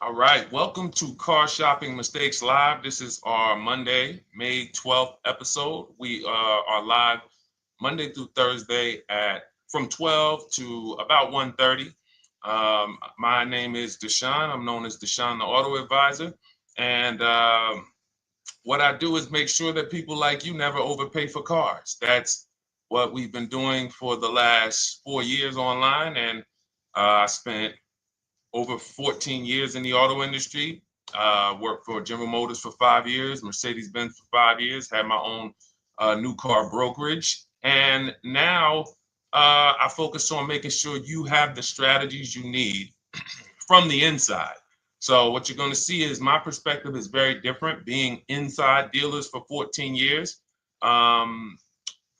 All right, welcome to Car Shopping Mistakes Live. This is our Monday, May 12th episode. We are live Monday through Thursday at from 12 to about 1:30. My name is Deshone. I'm known as Deshone the Auto Advisor. And what I do is make sure that people like you never overpay for cars. That's what we've been doing for the last 4 years online. And I spent over 14 years in the auto industry. Worked for General Motors for 5 years, Mercedes-Benz for 5 years, had my own new car brokerage. And now I focus on making sure you have the strategies you need from the inside. So what you're going to see is my perspective is very different, being inside dealers for 14 years. Um,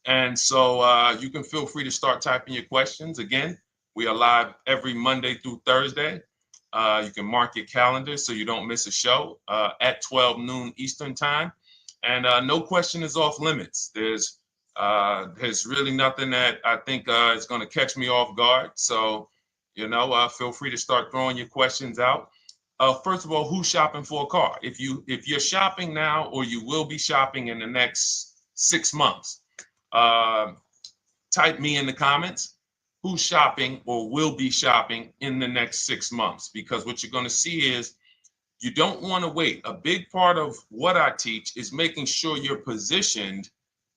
and so you can feel free to start typing your questions. Again, we are live every Monday through Thursday. You can mark your calendar so you don't miss a show at 12 noon Eastern time. And no question is off limits. There's really nothing that I think is going to catch me off guard. So, feel free to start throwing your questions out. First of all, who's shopping for a car? If you're shopping now or you will be shopping in the next 6 months, uh, type me in the comments who's shopping or will be shopping in the next 6 months, because what you're going to see is you don't want to wait. A big part of what I teach is making sure you're positioned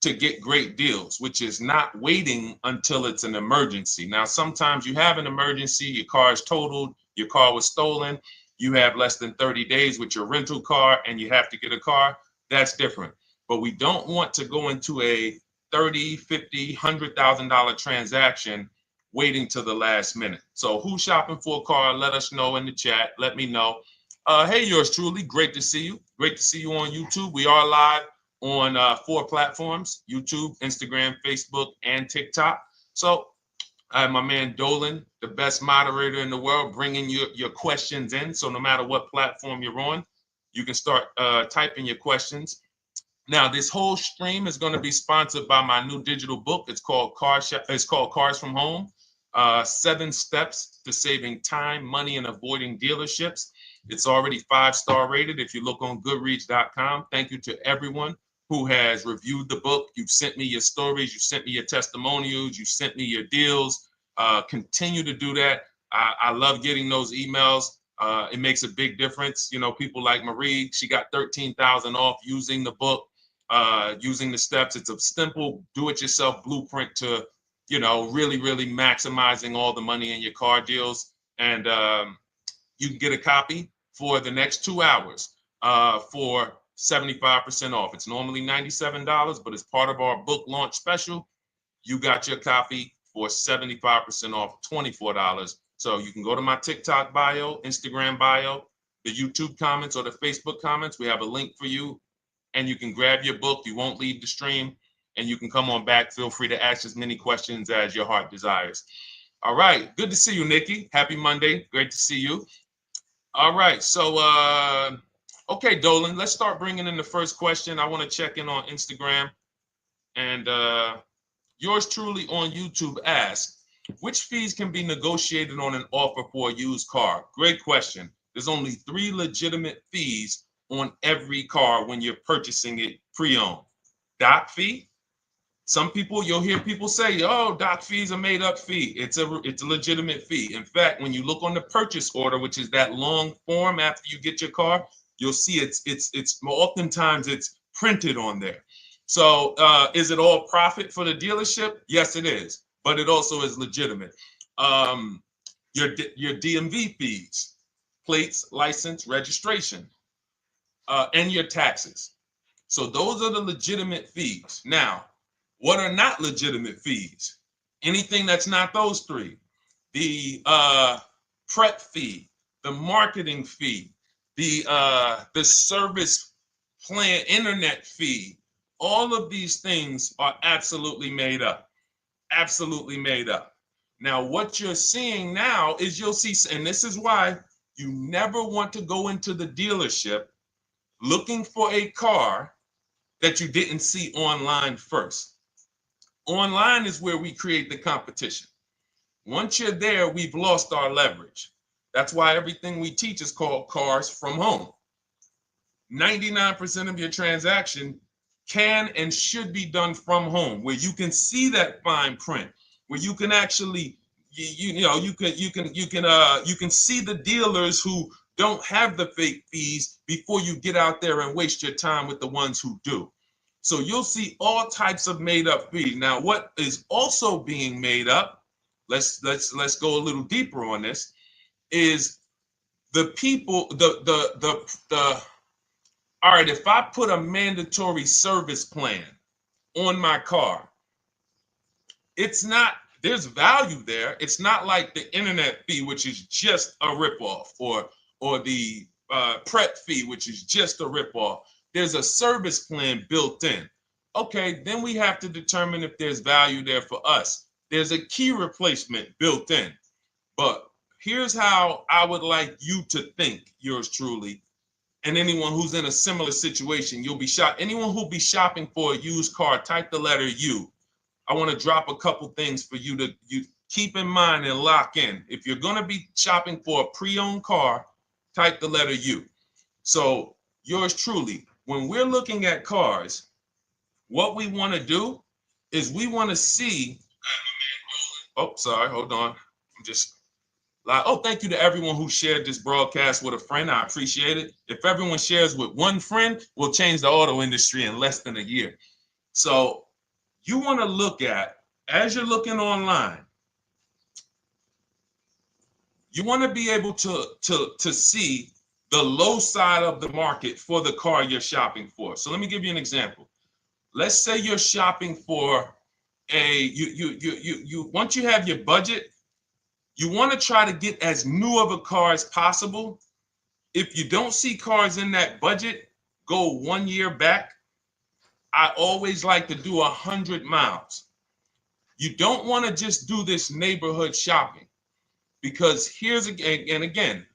to get great deals, which is not waiting until it's an emergency. Now, sometimes you have an emergency, your car is totaled, your car was stolen, you have less than 30 days with your rental car and you have to get a car. That's different. But we don't want to go into a 30, 50, $100,000 transaction waiting to the last minute. So who's shopping for a car? Let us know in the chat. Let me know. Hey, yours truly. Great to see you. Great to see you on YouTube. We are live on 4 platforms: YouTube, Instagram, Facebook, and TikTok. So I have my man Dolan, the best moderator in the world, bringing your questions in. So no matter what platform you're on, you can start typing your questions. Now, this whole stream is going to be sponsored by my new digital book. It's called Cars from Home: 7 Steps to Saving Time, Money, and Avoiding Dealerships. It's already 5-star rated. If you look on Goodreads.com, thank you to everyone who has reviewed the book. You've sent me your stories. You sent me your testimonials. You sent me your deals. Continue to do that. I love getting those emails. It makes a big difference. People like Marie, she got 13,000 off using the book, using the steps. It's a simple do-it-yourself blueprint to, really, really maximizing all the money in your car deals. And you can get a copy for the next 2 hours for 75% off. It's normally $97, but as part of our book launch special, you got your copy for 75% off, $24. So you can go to my TikTok bio, Instagram bio, the YouTube comments, or the Facebook comments. We have a link for you, and you can grab your book. You won't leave the stream, and you can come on back. Feel free to ask as many questions as your heart desires. All right. Good to see you, Nikki. Happy Monday. Great to see you. All right. So, okay, Dolan, let's start bringing in the first question. I want to check in on Instagram. And yours truly on YouTube asks, which fees can be negotiated on an offer for a used car? Great question. There's only 3 legitimate fees on every car when you're purchasing it pre-owned. Doc fee. Some people, you'll hear people say, "Oh, doc fees are made up fee." It's a legitimate fee. In fact, when you look on the purchase order, which is that long form after you get your car, you'll see it's oftentimes it's printed on there. So is it all profit for the dealership? Yes, it is, but it also is legitimate. Um, your DMV fees, plates, license, registration, and your taxes. So those are the legitimate fees. Now, what are not legitimate fees? Anything that's not those 3. The prep fee, the marketing fee, the service plan, internet fee. All of these things are absolutely made up. Absolutely made up. Now, what you're seeing now is you'll see, and this is why you never want to go into the dealership looking for a car that you didn't see online first. Online is where we create the competition. Once you're there, we've lost our leverage. That's why everything we teach is called Cars from Home. 99% of your transaction can and should be done from home, where you can see that fine print, where you can actually you can see the dealers who don't have the fake fees before you get out there and waste your time with the ones who do. So you'll see all types of made up fees. Now, what is also being made up, let's go a little deeper on this, is the people, the all right, if I put a mandatory service plan on my car, it's not, there's value there. It's not like the internet fee, which is just a ripoff, or the prep fee, which is just a ripoff. There's a service plan built in. Okay, then we have to determine if there's value there for us. There's a key replacement built in. But here's how I would like you to think, yours truly, and anyone who's in a similar situation. You'll be shocked. Anyone who'll be shopping for a used car, type the letter U. I want to drop a couple things for you to keep in mind and lock in. If you're going to be shopping for a pre-owned car, type the letter U. So yours truly, when we're looking at cars, what we want to do is we want to see, oh, sorry, hold on. I'm just, oh, thank you to everyone who shared this broadcast with a friend. I appreciate it. If everyone shares with one friend, we'll change the auto industry in less than a year. So you want to look at, as you're looking online, you want to be able to see the low side of the market for the car you're shopping for. So let me give you an example. Let's say you're shopping for once you have your budget, you want to try to get as new of a car as possible. If you don't see cars in that budget, go 1 year back. I always like to do 100 miles. You don't want to just do this neighborhood shopping, because here's again,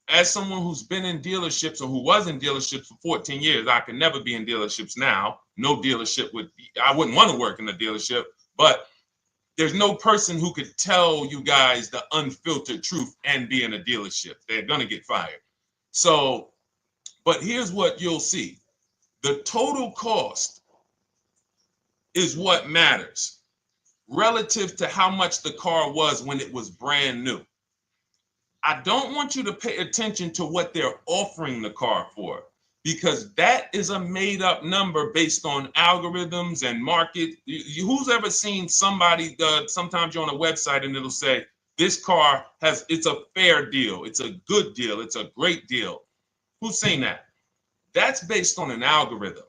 as someone who's been in dealerships or who was in dealerships for 14 years, I can never be in dealerships now. No dealership I wouldn't want to work in a dealership, but there's no person who could tell you guys the unfiltered truth and be in a dealership. They're going to get fired. So, but here's what you'll see. The total cost is what matters relative to how much the car was when it was brand new. I don't want you to pay attention to what they're offering the car for, because that is a made up number based on algorithms and market. Who's ever seen somebody, sometimes you're on a website and it'll say, this car it's a fair deal, it's a good deal, it's a great deal. Who's seen that? That's based on an algorithm.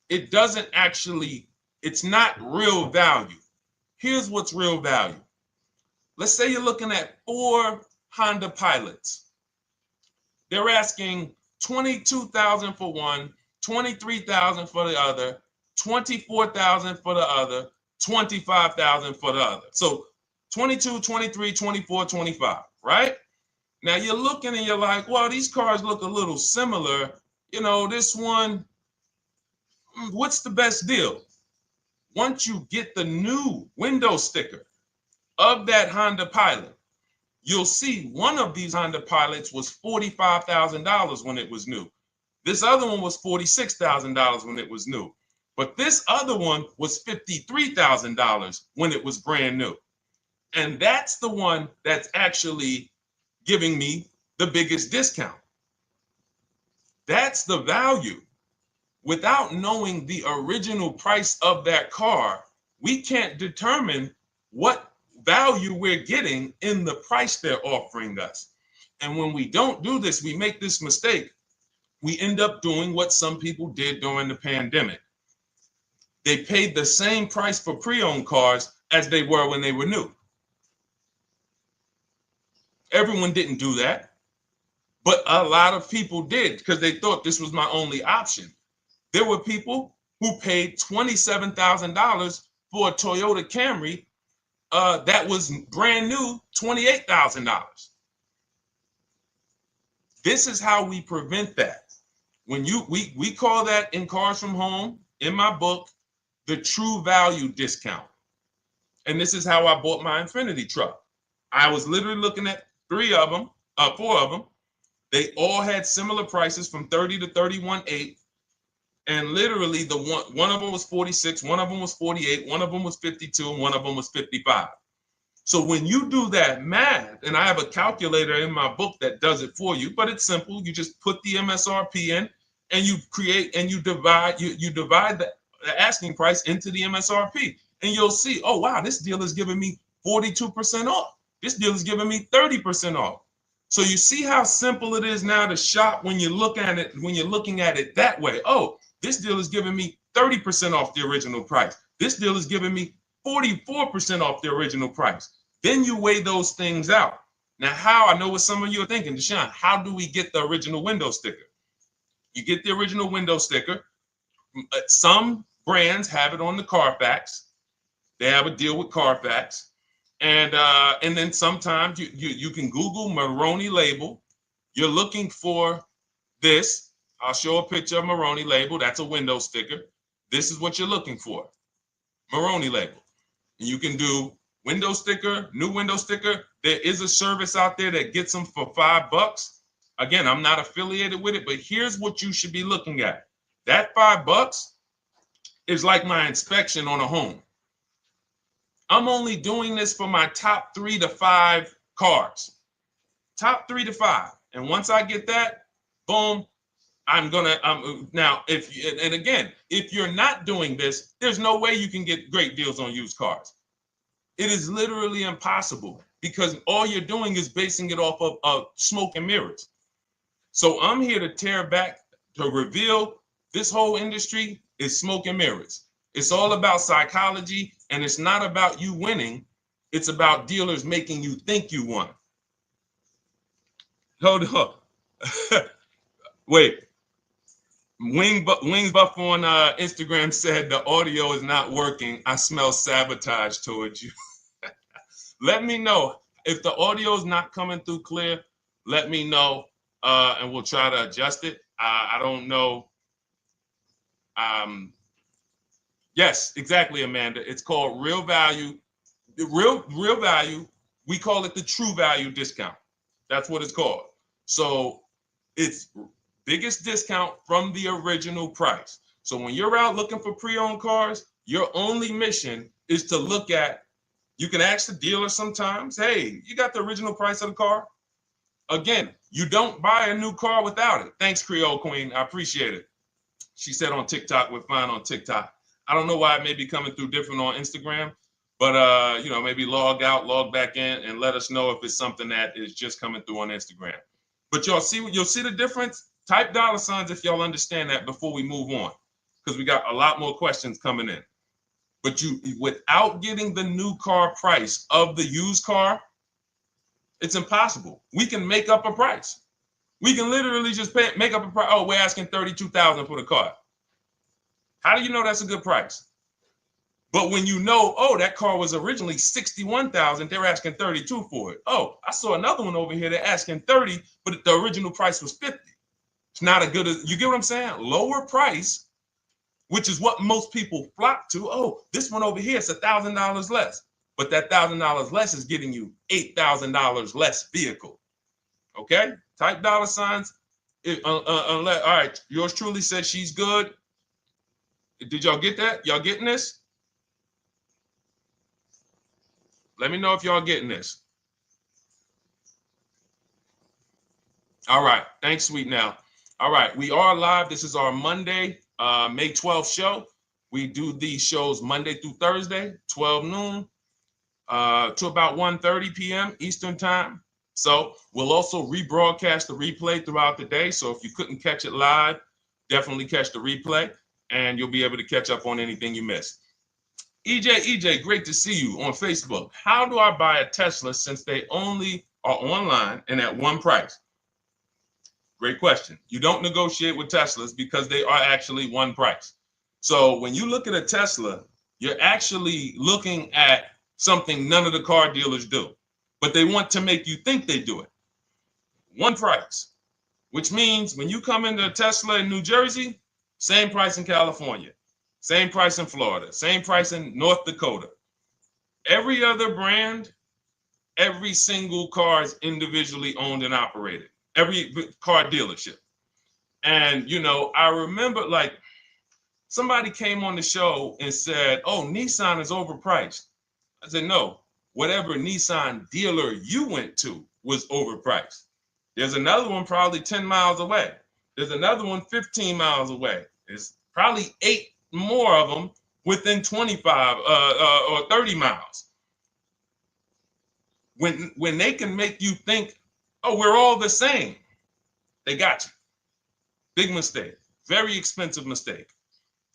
It doesn't actually, it's not real value. Here's what's real value. Let's say you're looking at 4 Honda Pilots. They're asking $22,000 for one, $23,000 for the other, $24,000 for the other, $25,000 for the other. So 22, 23, 24, 25, right? Now you're looking and you're like, well, these cars look a little similar. You know, this one, what's the best deal? Once you get the new window sticker of that Honda Pilot, you'll see one of these Honda Pilots was $45,000 when it was new. This other one was $46,000 when it was new. But this other one was $53,000 when it was brand new. And that's the one that's actually giving me the biggest discount. That's the value. Without knowing the original price of that car, we can't determine what value we're getting in the price they're offering us. And when we don't do this, we make this mistake. We end up doing what some people did during the pandemic. They paid the same price for pre-owned cars as they were when they were new. Everyone didn't do that, but a lot of people did because they thought this was my only option. There were people who paid $27,000 for a Toyota Camry that was brand new, $28,000. This is how we prevent that. When we call that in Cars from Home, in my book, the true value discount. And this is how I bought my Infiniti truck. I was literally looking at 3 of them. 4 of them. They all had similar prices from 30 to 31.8. And literally one of them was 46, one of them was 48, one of them was 52, and one of them was 55. So when you do that math, and I have a calculator in my book that does it for you, but it's simple. You just put the MSRP in and you create and you divide the asking price into the MSRP. And you'll see, oh wow, this deal is giving me 42% off. This deal is giving me 30% off. So you see how simple it is now to shop when you look at it, when you're looking at it that way. Oh, this deal is giving me 30% off the original price. This deal is giving me 44% off the original price. Then you weigh those things out. Now, how? I know what some of you are thinking, Deshone, how do we get the original window sticker? You get the original window sticker. Some brands have it on the Carfax. They have a deal with Carfax. And then sometimes you can Google Maroney label. You're looking for this. I'll show a picture of Maroney label. That's a window sticker. This is what you're looking for. Maroney label. And you can do window sticker, new window sticker. There is a service out there that gets them for $5. Again, I'm not affiliated with it, but here's what you should be looking at. That $5 is like my inspection on a home. I'm only doing this for my top 3 to 5 cars. Top 3 to 5. And once I get that, boom, I'm gonna now if you're not doing this, there's no way you can get great deals on used cars. It is literally impossible because all you're doing is basing it off of smoke and mirrors. So I'm here to tear back, to reveal this whole industry is smoke and mirrors. It's all about psychology, and it's not about you winning. It's about dealers making you think you won. Hold up. Wait. Wings Buff on Instagram said the audio is not working. I smell sabotage towards you. Let me know if the audio is not coming through clear. Let me know, and we'll try to adjust it. I don't know. Yes, exactly, Amanda. It's called real value. Real value. We call it the true value discount. That's what it's called. So it's biggest discount from the original price. So when you're out looking for pre-owned cars, your only mission is to look at, you can ask the dealer sometimes, hey, you got the original price of the car? Again, you don't buy a new car without it. Thanks, Creole Queen. I appreciate it. She said on TikTok, we're fine on TikTok. I don't know why it may be coming through different on Instagram, but maybe log out, log back in, and let us know if it's something that is just coming through on Instagram. But you'll see the difference. Type $ if y'all understand that before we move on, because we got a lot more questions coming in. But without getting the new car price of the used car, it's impossible. We can make up a price. We can literally just make up a price. Oh, we're asking $32,000 for the car. How do you know that's a good price? But when you know, oh, that car was originally $61,000, they're asking $32,000 for it. Oh, I saw another one over here. They're asking $30,000, but the original price was $50,000. It's not a good, you get what I'm saying? Lower price, which is what most people flock to. Oh, this one over here is $1,000 less. But that $1,000 less is getting you $8,000 less vehicle. Okay? Type $. All right, yours truly said she's good. Did y'all get that? Y'all getting this? Let me know if y'all getting this. All right. Thanks, Sweet Now. All right. We are live. This is our Monday, May 12th show. We do these shows Monday through Thursday, 12 noon to about 1:30 p.m. Eastern time. So we'll also rebroadcast the replay throughout the day. So if you couldn't catch it live, definitely catch the replay and you'll be able to catch up on anything you missed. EJ, great to see you on Facebook. How do I buy a Tesla since they only are online and at one price? Great question. You don't negotiate with Teslas because they are actually one price. So when you look at a Tesla, you're actually looking at something none of the car dealers do, but they want to make you think they do it. One price, which means when you come into a Tesla in New Jersey, same price in California, same price in Florida, same price in North Dakota. Every other brand Every single car is individually owned and operated. Every car dealership. And, I remember like somebody came on the show and said, oh, Nissan is overpriced. I said, no, whatever Nissan dealer you went to was overpriced. There's another one probably 10 miles away. There's another one 15 miles away. There's probably 8 more of them within 25 or 30 miles. When they can make you think, oh, we're all the same, they got you. Big mistake. Very expensive mistake.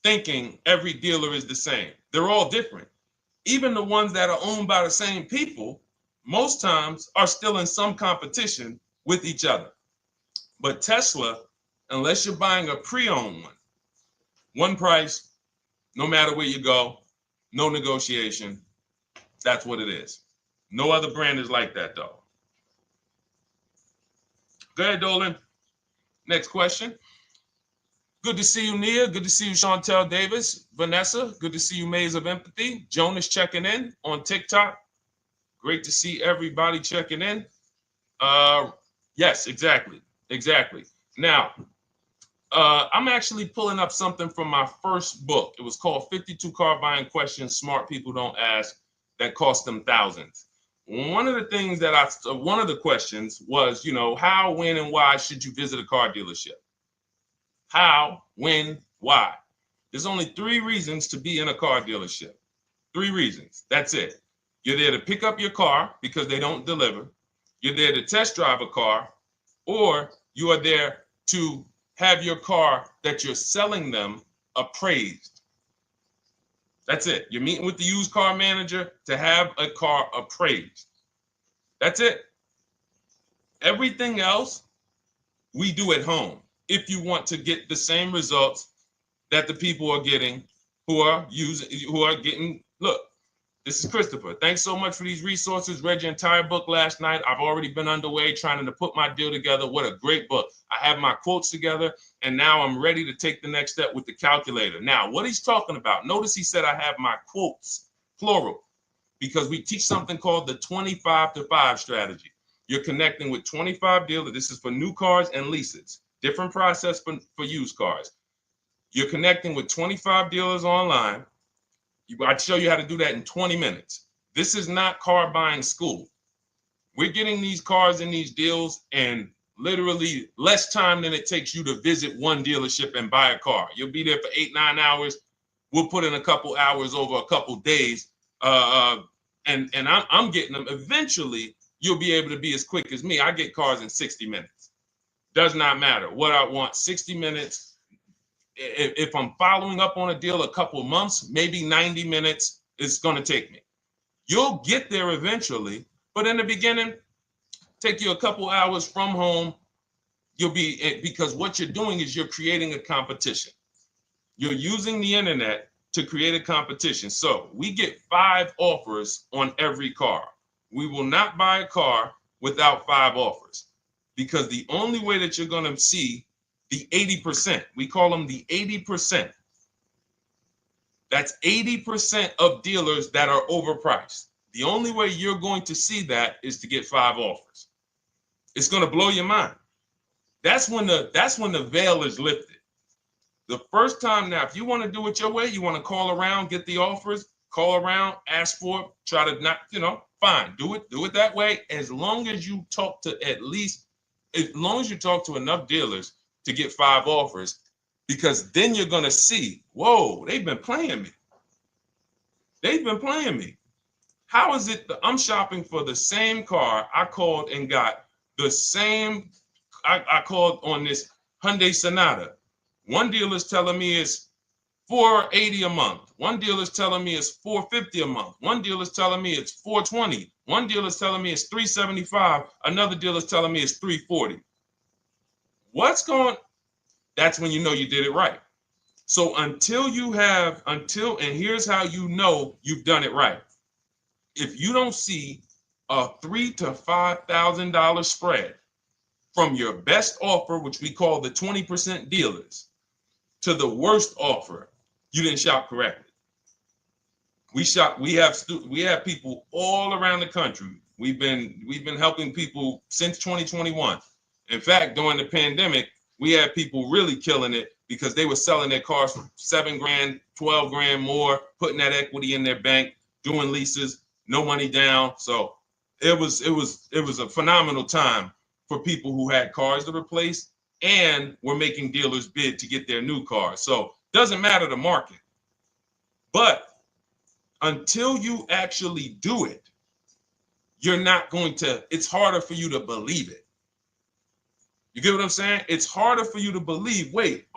Thinking every dealer is the same. They're all different. Even the ones that are owned by the same people, most times are still in some competition with each other. But Tesla, unless you're buying a pre-owned one price, no matter where you go, no negotiation. That's what it is. No other brand is like that, though. Go ahead, Dolan. Next question. Good to see you, Nia. Good to see you, Chantel Davis. Vanessa, good to see you, Maze of Empathy. Jonas checking in on TikTok. Great to see everybody checking in. Yes, exactly. Now, I'm actually pulling up something from my first book. It was called 52 Car Buying Questions Smart People Don't Ask that cost them thousands. One of the questions was, how, when, and why should you visit a car dealership? How, when, why? There's only 3 reasons to be in a car dealership. 3 reasons. That's it. You're there to pick up your car because they don't deliver. You're there to test drive a car, or you are there to have your car that you're selling them appraised. That's it. You're meeting with the used car manager to have a car appraised. That's it. Everything else we do at home if you want to get the same results that the people are getting who are getting. Look, this is Christopher. Thanks so much for these resources. Read your entire book last night. I've already been underway trying to put my deal together. What a great book. I have my quotes together, and now I'm ready to take the next step with the calculator. Now, what he's talking about, notice he said I have my quotes, plural, because we teach something called the 25 to 5 strategy. You're connecting with 25 dealers. This is for new cars and leases. Different process for used cars. You're connecting with 25 dealers online. I'd show you how to do that in 20 minutes. This is not car buying school. We're getting these cars and these deals in literally less time than it takes you to visit one dealership and buy a car. You'll be there for 8-9 hours. We'll put in a couple hours over a couple days. And I'm getting them. Eventually, you'll be able to be as quick as me. I get cars in 60 minutes. Does not matter what I want. 60 minutes. If I'm following up on a deal a couple months, maybe 90 minutes is going to take me. You'll get there eventually, but in the beginning, take you a couple hours from home. Because what you're doing is you're creating a competition. You're using the internet to create a competition. So we get 5 offers on every car. We will not buy a car without 5 offers, because the only way that you're going to see the 80%, we call them the 80%. That's 80% of dealers that are overpriced. The only way you're going to see that is to get 5 offers. It's going to blow your mind. That's when the veil is lifted. The first time now, if you want to do it your way, you want to call around, get the offers, call around, ask for it, try to not, fine, do it that way. As long as you talk to enough dealers to get 5 offers, because then you're going to see, whoa, they've been playing me. How is it that I'm shopping for the same car? I called and got the same. I called on this Hyundai Sonata. One dealer's telling me it's $480 a month. One dealer's telling me it's $450 a month. One dealer's telling me it's $420. One dealer's telling me it's $375. Another dealer's telling me it's $340. That's when you know you did it right. So and here's how you know you've done it right. If you don't see a $3,000 to $5,000 spread from your best offer, which we call the 20% dealers, to the worst offer, you didn't shop correctly. We have people all around the country. We've been helping people since 2021. In fact, during the pandemic, we had people really killing it because they were selling their cars for 7 grand, 12 grand more, putting that equity in their bank, doing leases, no money down. So it was a phenomenal time for people who had cars to replace and were making dealers bid to get their new cars. So doesn't matter the market. But until you actually do it, you're not going to, it's harder for you to believe it. You get what I'm saying? It's harder for you to believe, wait,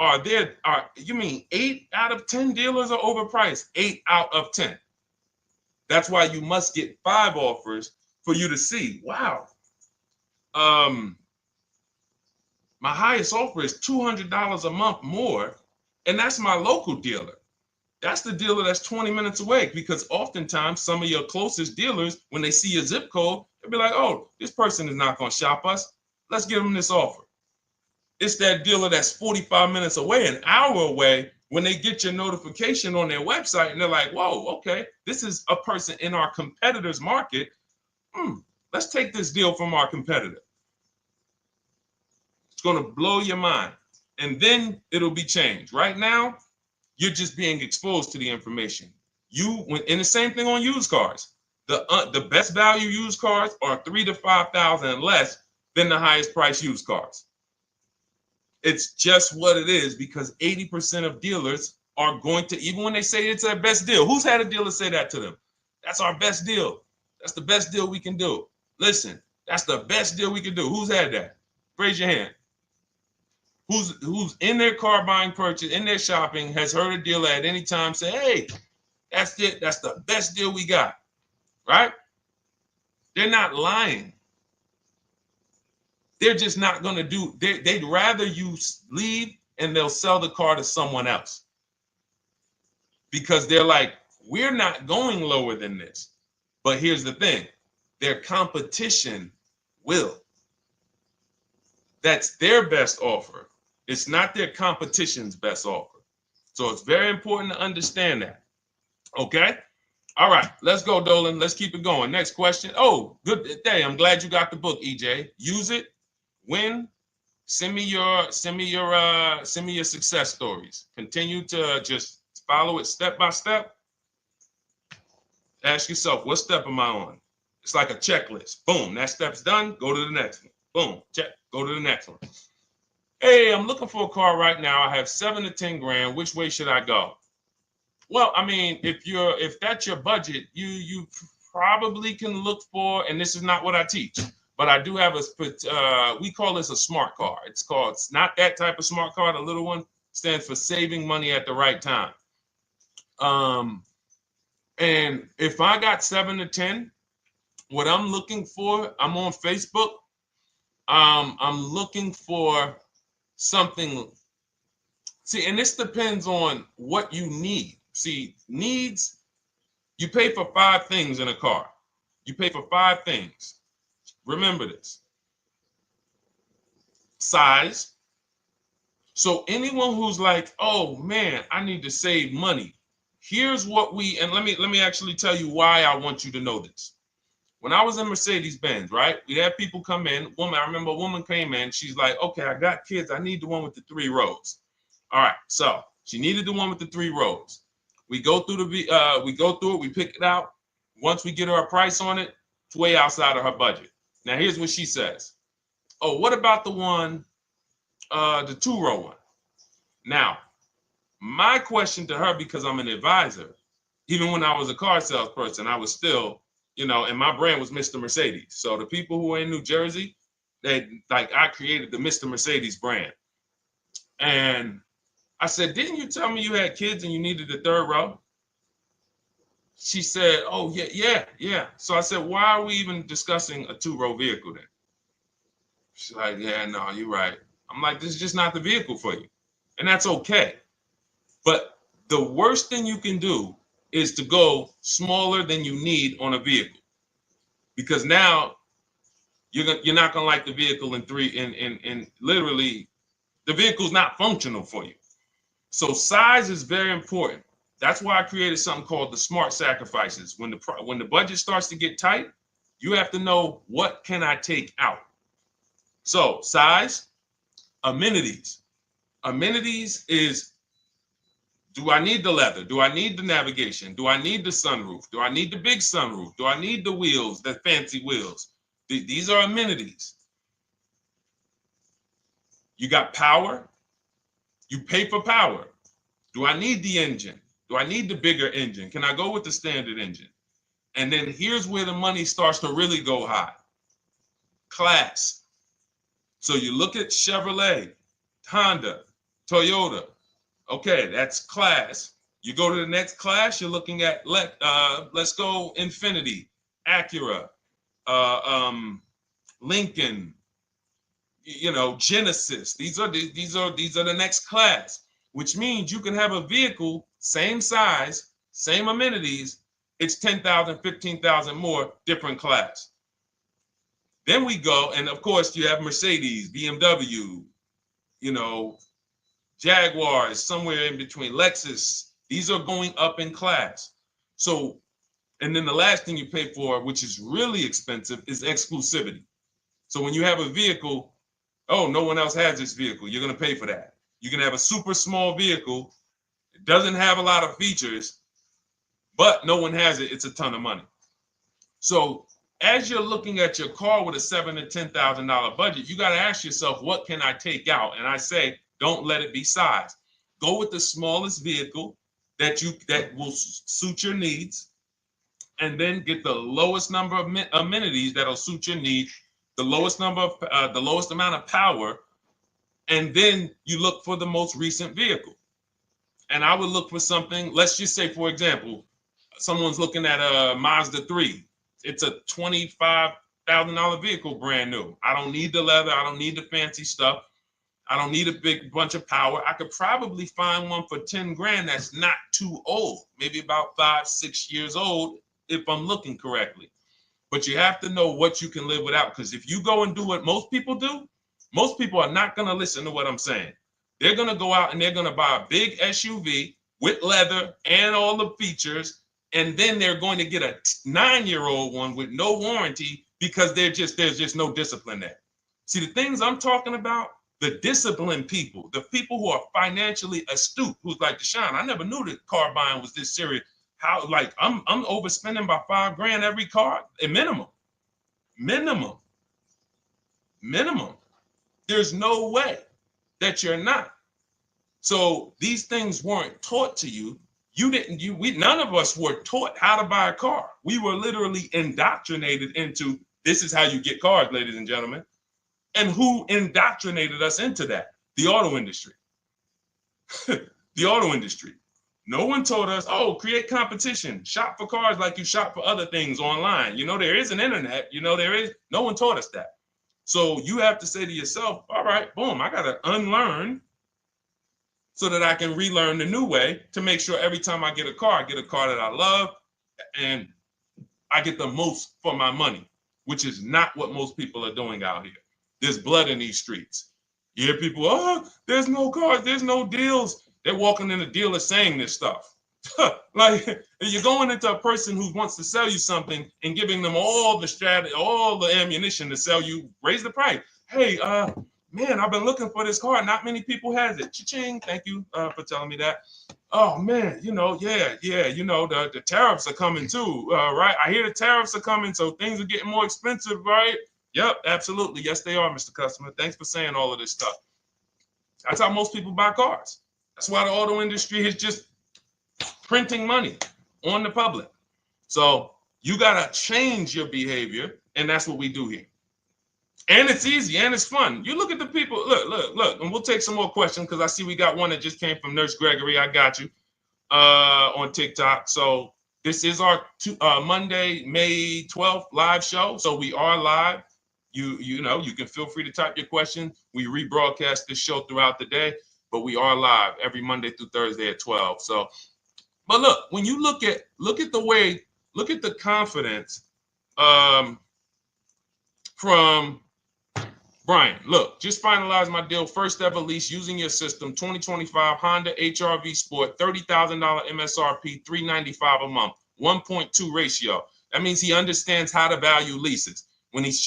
you mean 8 out of 10 dealers are overpriced? 8 out of 10. That's why you must get 5 offers for you to see, wow. My highest offer is $200 a month more, and that's my local dealer. That's the dealer that's 20 minutes away, because oftentimes some of your closest dealers, when they see your zip code, they'll be like, oh, this person is not going to shop us. Let's give them this offer. It's that dealer that's 45 minutes away, an hour away, when they get your notification on their website and they're like, whoa, okay, this is a person in our competitor's market. Let's take this deal from our competitor. It's going to blow your mind. And then it'll be changed. Right now, you're just being exposed to the information. And the same thing on used cars. The best value used cars are $3,000 to $5,000 less than the highest price used cars. It's just what it is, because 80% of dealers are going to, even when they say it's their best deal, who's had a dealer say that to them? That's our best deal. That's the best deal we can do. Listen, that's the best deal we can do. Who's had that? Raise your hand. Who's in their car buying purchase, in their shopping, has heard a dealer at any time say, hey, that's it. That's the best deal we got, right? They're not lying. They're just not going to do, they'd rather you leave and they'll sell the car to someone else, because they're like, we're not going lower than this. But here's the thing, their competition will. That's their best offer. It's not their competition's best offer. So it's very important to understand that. Okay? All right, let's go, Dolan. Let's keep it going. Next question. Oh, good day. I'm glad you got the book, EJ. Use it. Win. Send me your success stories. Continue to just follow it step by step. Ask yourself, what step am I on? It's like a checklist. Boom, that step's done. Go to the next one. Boom, check. Go to the next one. Hey, I'm looking for a car right now. I have 7 to 10 grand. Which way should I go? Well, I mean, if that's your budget, you probably can look for, and this is not what I teach, but I do have we call this a smart car. It's not that type of smart car. The little one stands for saving money at the right time. And if I got 7 to 10, what I'm looking for, I'm on Facebook. I'm looking for something. See, and this depends on what you need. See, needs, you pay for 5 things in a car. You pay for 5 things. Remember this. Size. So anyone who's like, oh man, I need to save money. Here's what and let me actually tell you why I want you to know this. When I was in Mercedes-Benz, right? We had people come in. I remember a woman came in. She's like, okay, I got kids. I need the one with the 3 rows. All right. So she needed the one with the 3 rows. We go through it. We pick it out. Once we get her a price on it, it's way outside of her budget. Now, here's what she says. Oh, what about the one, the 2-row one? Now, my question to her, because I'm an advisor, even when I was a car salesperson, I was still, and my brand was Mr. Mercedes. So the people who are in New Jersey, I created the Mr. Mercedes brand. And I said, didn't you tell me you had kids and you needed the 3rd row? She said, oh, yeah. So I said, why are we even discussing a 2-row vehicle then? She's like, yeah, no, you're right. I'm like, this is just not the vehicle for you. And that's okay. But the worst thing you can do is to go smaller than you need on a vehicle, because now you're not gonna like the vehicle in literally the vehicle's not functional for you. So size is very important. That's why I created something called the smart sacrifices. When the budget starts to get tight, You have to know, what can I take out? So size, amenities. Amenities is, do I need the leather? Do I need the navigation? Do I need the sunroof? Do I need the big sunroof? Do I need the wheels, the fancy wheels? These are amenities. You got power. You pay for power. Do I need the engine? Do I need the bigger engine? Can I go with the standard engine? And then here's where the money starts to really go high. Class. So you look at Chevrolet, Honda, Toyota. Okay, that's class. You go to the next class, you're looking at, let's go Infiniti, Acura, Lincoln, Genesis. These are the next class, which means you can have a vehicle, same size, same amenities. It's 10,000, 15,000 more, different class. Then we go, and of course you have Mercedes, BMW, Jaguars, somewhere in between, Lexus. These are going up in class. So, and then the last thing you pay for, which is really expensive, is exclusivity. So when you have a vehicle, oh, no one else has this vehicle, you're going to pay for that. You can have a super small vehicle, it doesn't have a lot of features, but no one has it, it's a ton of money. So as you're looking at your car with a $7,000 to $10,000 budget, you got to ask yourself, what can I take out? And I say, don't let it be size. Go with the smallest vehicle that will suit your needs, and then get the lowest number of amenities that'll suit your needs, the lowest amount of power, and then you look for the most recent vehicle. And I would look for something, let's just say, for example, someone's looking at a Mazda 3. It's a $25,000 vehicle, brand new. I don't need the leather. I don't need the fancy stuff. I don't need a big bunch of power. I could probably find one for 10 grand that's not too old, maybe about 5-6 years old, if I'm looking correctly. But you have to know what you can live without, because if you go and do what most people do, most people are not going to listen to what I'm saying. They're going to go out and they're going to buy a big SUV with leather and all the features, and then they're going to get a 9-year-old one with no warranty because there's just no discipline there. See, the things I'm talking about, the disciplined people, the people who are financially astute, who's like, Deshone, I never knew that car buying was this serious. How, like, I'm overspending by $5 grand every car, a minimum. There's no way that you're not. So these things weren't taught to you. None of us were taught how to buy a car. We were literally indoctrinated into, this is how you get cars, ladies and gentlemen. And who indoctrinated us into that? The auto industry. The auto industry. No one told us, oh, create competition, shop for cars like you shop for other things online. There is an internet, no one taught us that. So you have to say to yourself, all right, boom, I got to unlearn so that I can relearn the new way to make sure every time I get a car that I love and I get the most for my money, which is not what most people are doing out here. There's blood in these streets. You hear people, oh, there's no cars, there's no deals. They're walking in a dealer saying this stuff. Like, you're going into a person who wants to sell you something and giving them all the strategy, all the ammunition to sell you, raise the price. Hey, man, I've been looking for this car. Not many people has it. Cha-ching. Thank you for telling me that. Oh man, the tariffs are coming too, right? I hear the tariffs are coming, so things are getting more expensive, right? Yep, absolutely. Yes, they are, Mr. Customer. Thanks for saying all of this stuff. That's how most people buy cars. That's why the auto industry is just printing money on the public. So you got to change your behavior, and that's what we do here. And it's easy and it's fun. You look at the people, look, and we'll take some more questions because I see we got one that just came from Nurse Gregory. I got you on TikTok. So this is our Monday, May 12th live show. So we are live. You can feel free to type your question. We rebroadcast this show throughout the day, but we are live every Monday through Thursday at 12. So, but look, when you look at the confidence from Brian, look, just finalized my deal. First ever lease using your system. 2025 Honda HR-V Sport, $30,000 MSRP, $395 a month, 1.2 ratio. That means he understands how to value leases when he's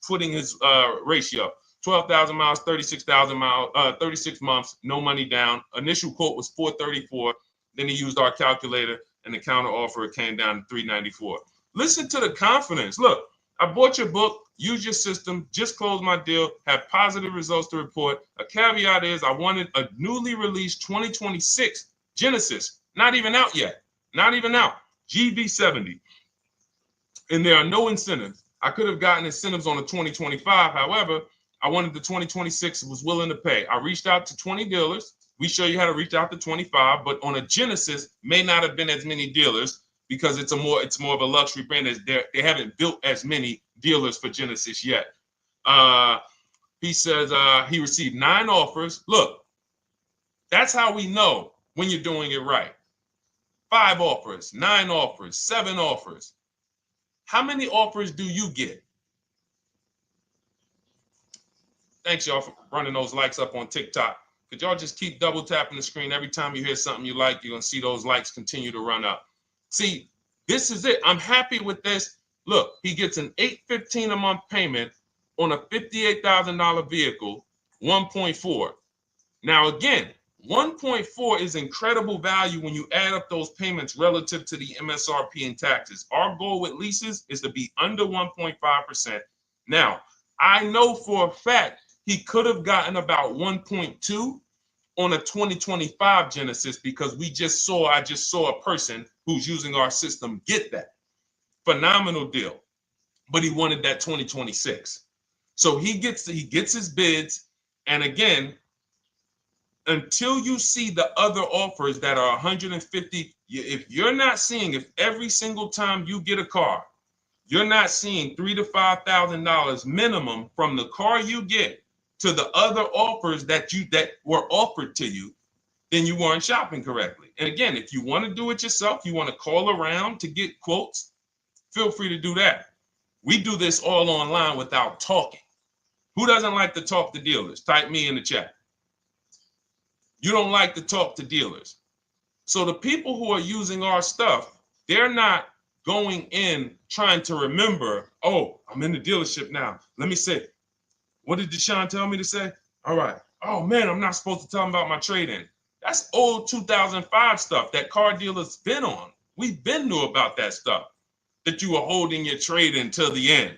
putting his ratio. 12,000 miles, 36,000 miles, 36 months, no money down. Initial quote was 434. Then he used our calculator, and the counter offer came down to 394. Listen to the confidence. Look, I bought your book, use your system, just closed my deal, have positive results to report. A caveat is I wanted a newly released 2026 Genesis, not even out yet, not even out, GV70. And there are no incentives. I could have gotten incentives on the 2025. However, I wanted the 2026, was willing to pay. I reached out to 20 dealers. We show you how to reach out to 25, but on a Genesis, may not have been as many dealers because it's more of a luxury brand. They haven't built as many dealers for Genesis yet. He says he received 9 offers. Look, that's how we know when you're doing it right. 5 offers, 9 offers, 7 offers. How many offers do you get? Thanks, y'all, for running those likes up on TikTok. Could y'all just keep double tapping the screen every time you hear something you like? You're going to see those likes continue to run up. See, this is it. I'm happy with this. Look, he gets an $815 a month payment on a $58,000 vehicle, 1.4. Now, again, 1.4 is incredible value when you add up those payments relative to the MSRP and taxes. Our goal with leases is to be under 1.5%. Now, I know for a fact he could have gotten about 1.2 on a 2025 Genesis because I just saw a person who's using our system get that. Phenomenal deal. But he wanted that 2026. So he gets his bids. And again, until you see the other offers that are 150, if every single time you get a car, you're not seeing $3,000 to $5,000 minimum from the car you get to the other offers that were offered to you, then you weren't shopping correctly. And again, if you want to do it yourself, you want to call around to get quotes, feel free to do that. We do this all online without talking. Who doesn't like to talk to dealers? Type me in the chat. You don't like to talk to dealers. So the people who are using our stuff, they're not going in trying to remember, oh, I'm in the dealership now. Let me say, what did Deshone tell me to say? All right. Oh, man, I'm not supposed to tell them about my trade-in. That's old 2005 stuff that car dealers been on. We've been knew about that stuff, that you were holding your trade-in till the end.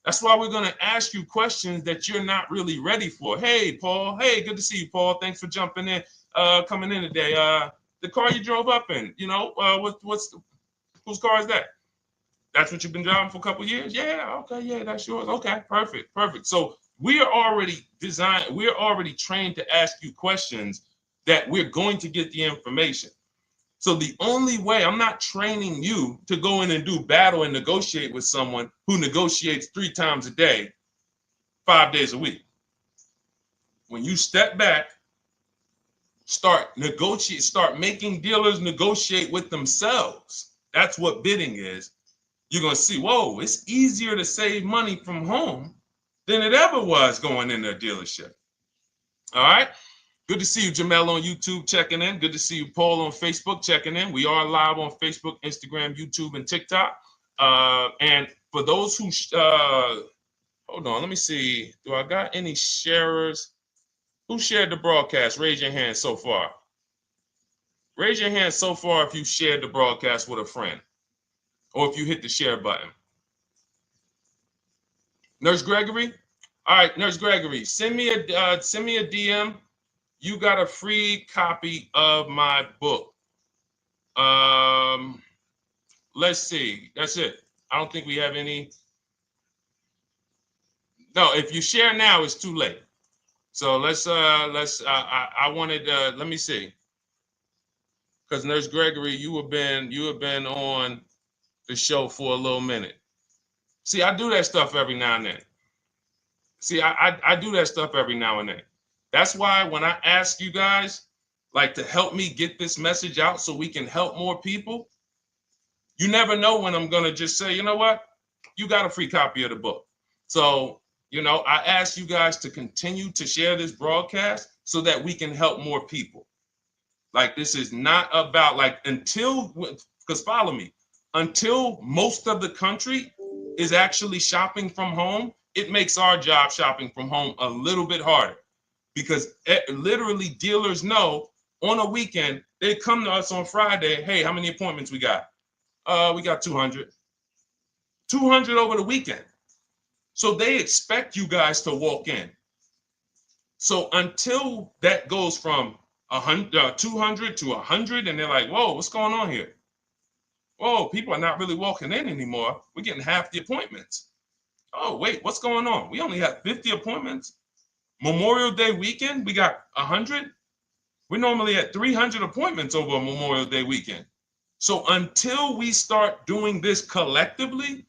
That's why we're going to ask you questions that you're not really ready for. Hey, Paul. Hey, good to see you, Paul. Thanks for jumping in, coming in today. The car you drove up in, whose car is that? That's what you've been driving for a couple of years? Yeah, okay, yeah, that's yours. Okay, perfect. So we are already trained to ask you questions that we're going to get the information. So the only way, I'm not training you to go in and do battle and negotiate with someone who negotiates 3 times a day, 5 days a week. When you step back, start making dealers negotiate with themselves. That's what bidding is. You're going to see, whoa, it's easier to save money from home than it ever was going into a dealership. All right. Good to see you, Jamel, on YouTube checking in. Good to see you, Paul, on Facebook checking in. We are live on Facebook, Instagram, YouTube, and TikTok. And for those who, hold on, let me see. Do I got any sharers? Who shared the broadcast? Raise your hand so far. Raise your hand so far if you shared the broadcast with a friend or if you hit the share button. Nurse Gregory? All right, Nurse Gregory, send me a DM. You got a free copy of my book. Let's see. That's it. I don't think we have any. No, if you share now, it's too late. So I wanted, let me see. Because Nurse Gregory, you have been on the show for a little minute. See, I do that stuff every now and then. I do that stuff every now and then. That's why when I ask you guys, like, to help me get this message out so we can help more people, you never know when I'm going to just say, you know what? You got a free copy of the book. So, I ask you guys to continue to share this broadcast so that we can help more people. Like, this is not about, because follow me. until most of the country is actually shopping from home, it makes our job shopping from home a little bit harder, because literally dealers know on a weekend, they come to us on Friday, hey, how many appointments we got? We got 200. 200 over the weekend. So they expect you guys to walk in. So until that goes from 200 to 100, and they're like, whoa, what's going on here? Whoa, people are not really walking in anymore. We're getting half the appointments. Oh, wait, what's going on? We only have 50 appointments. Memorial Day weekend, we got 100. We're normally at 300 appointments over a Memorial Day weekend. So until we start doing this collectively,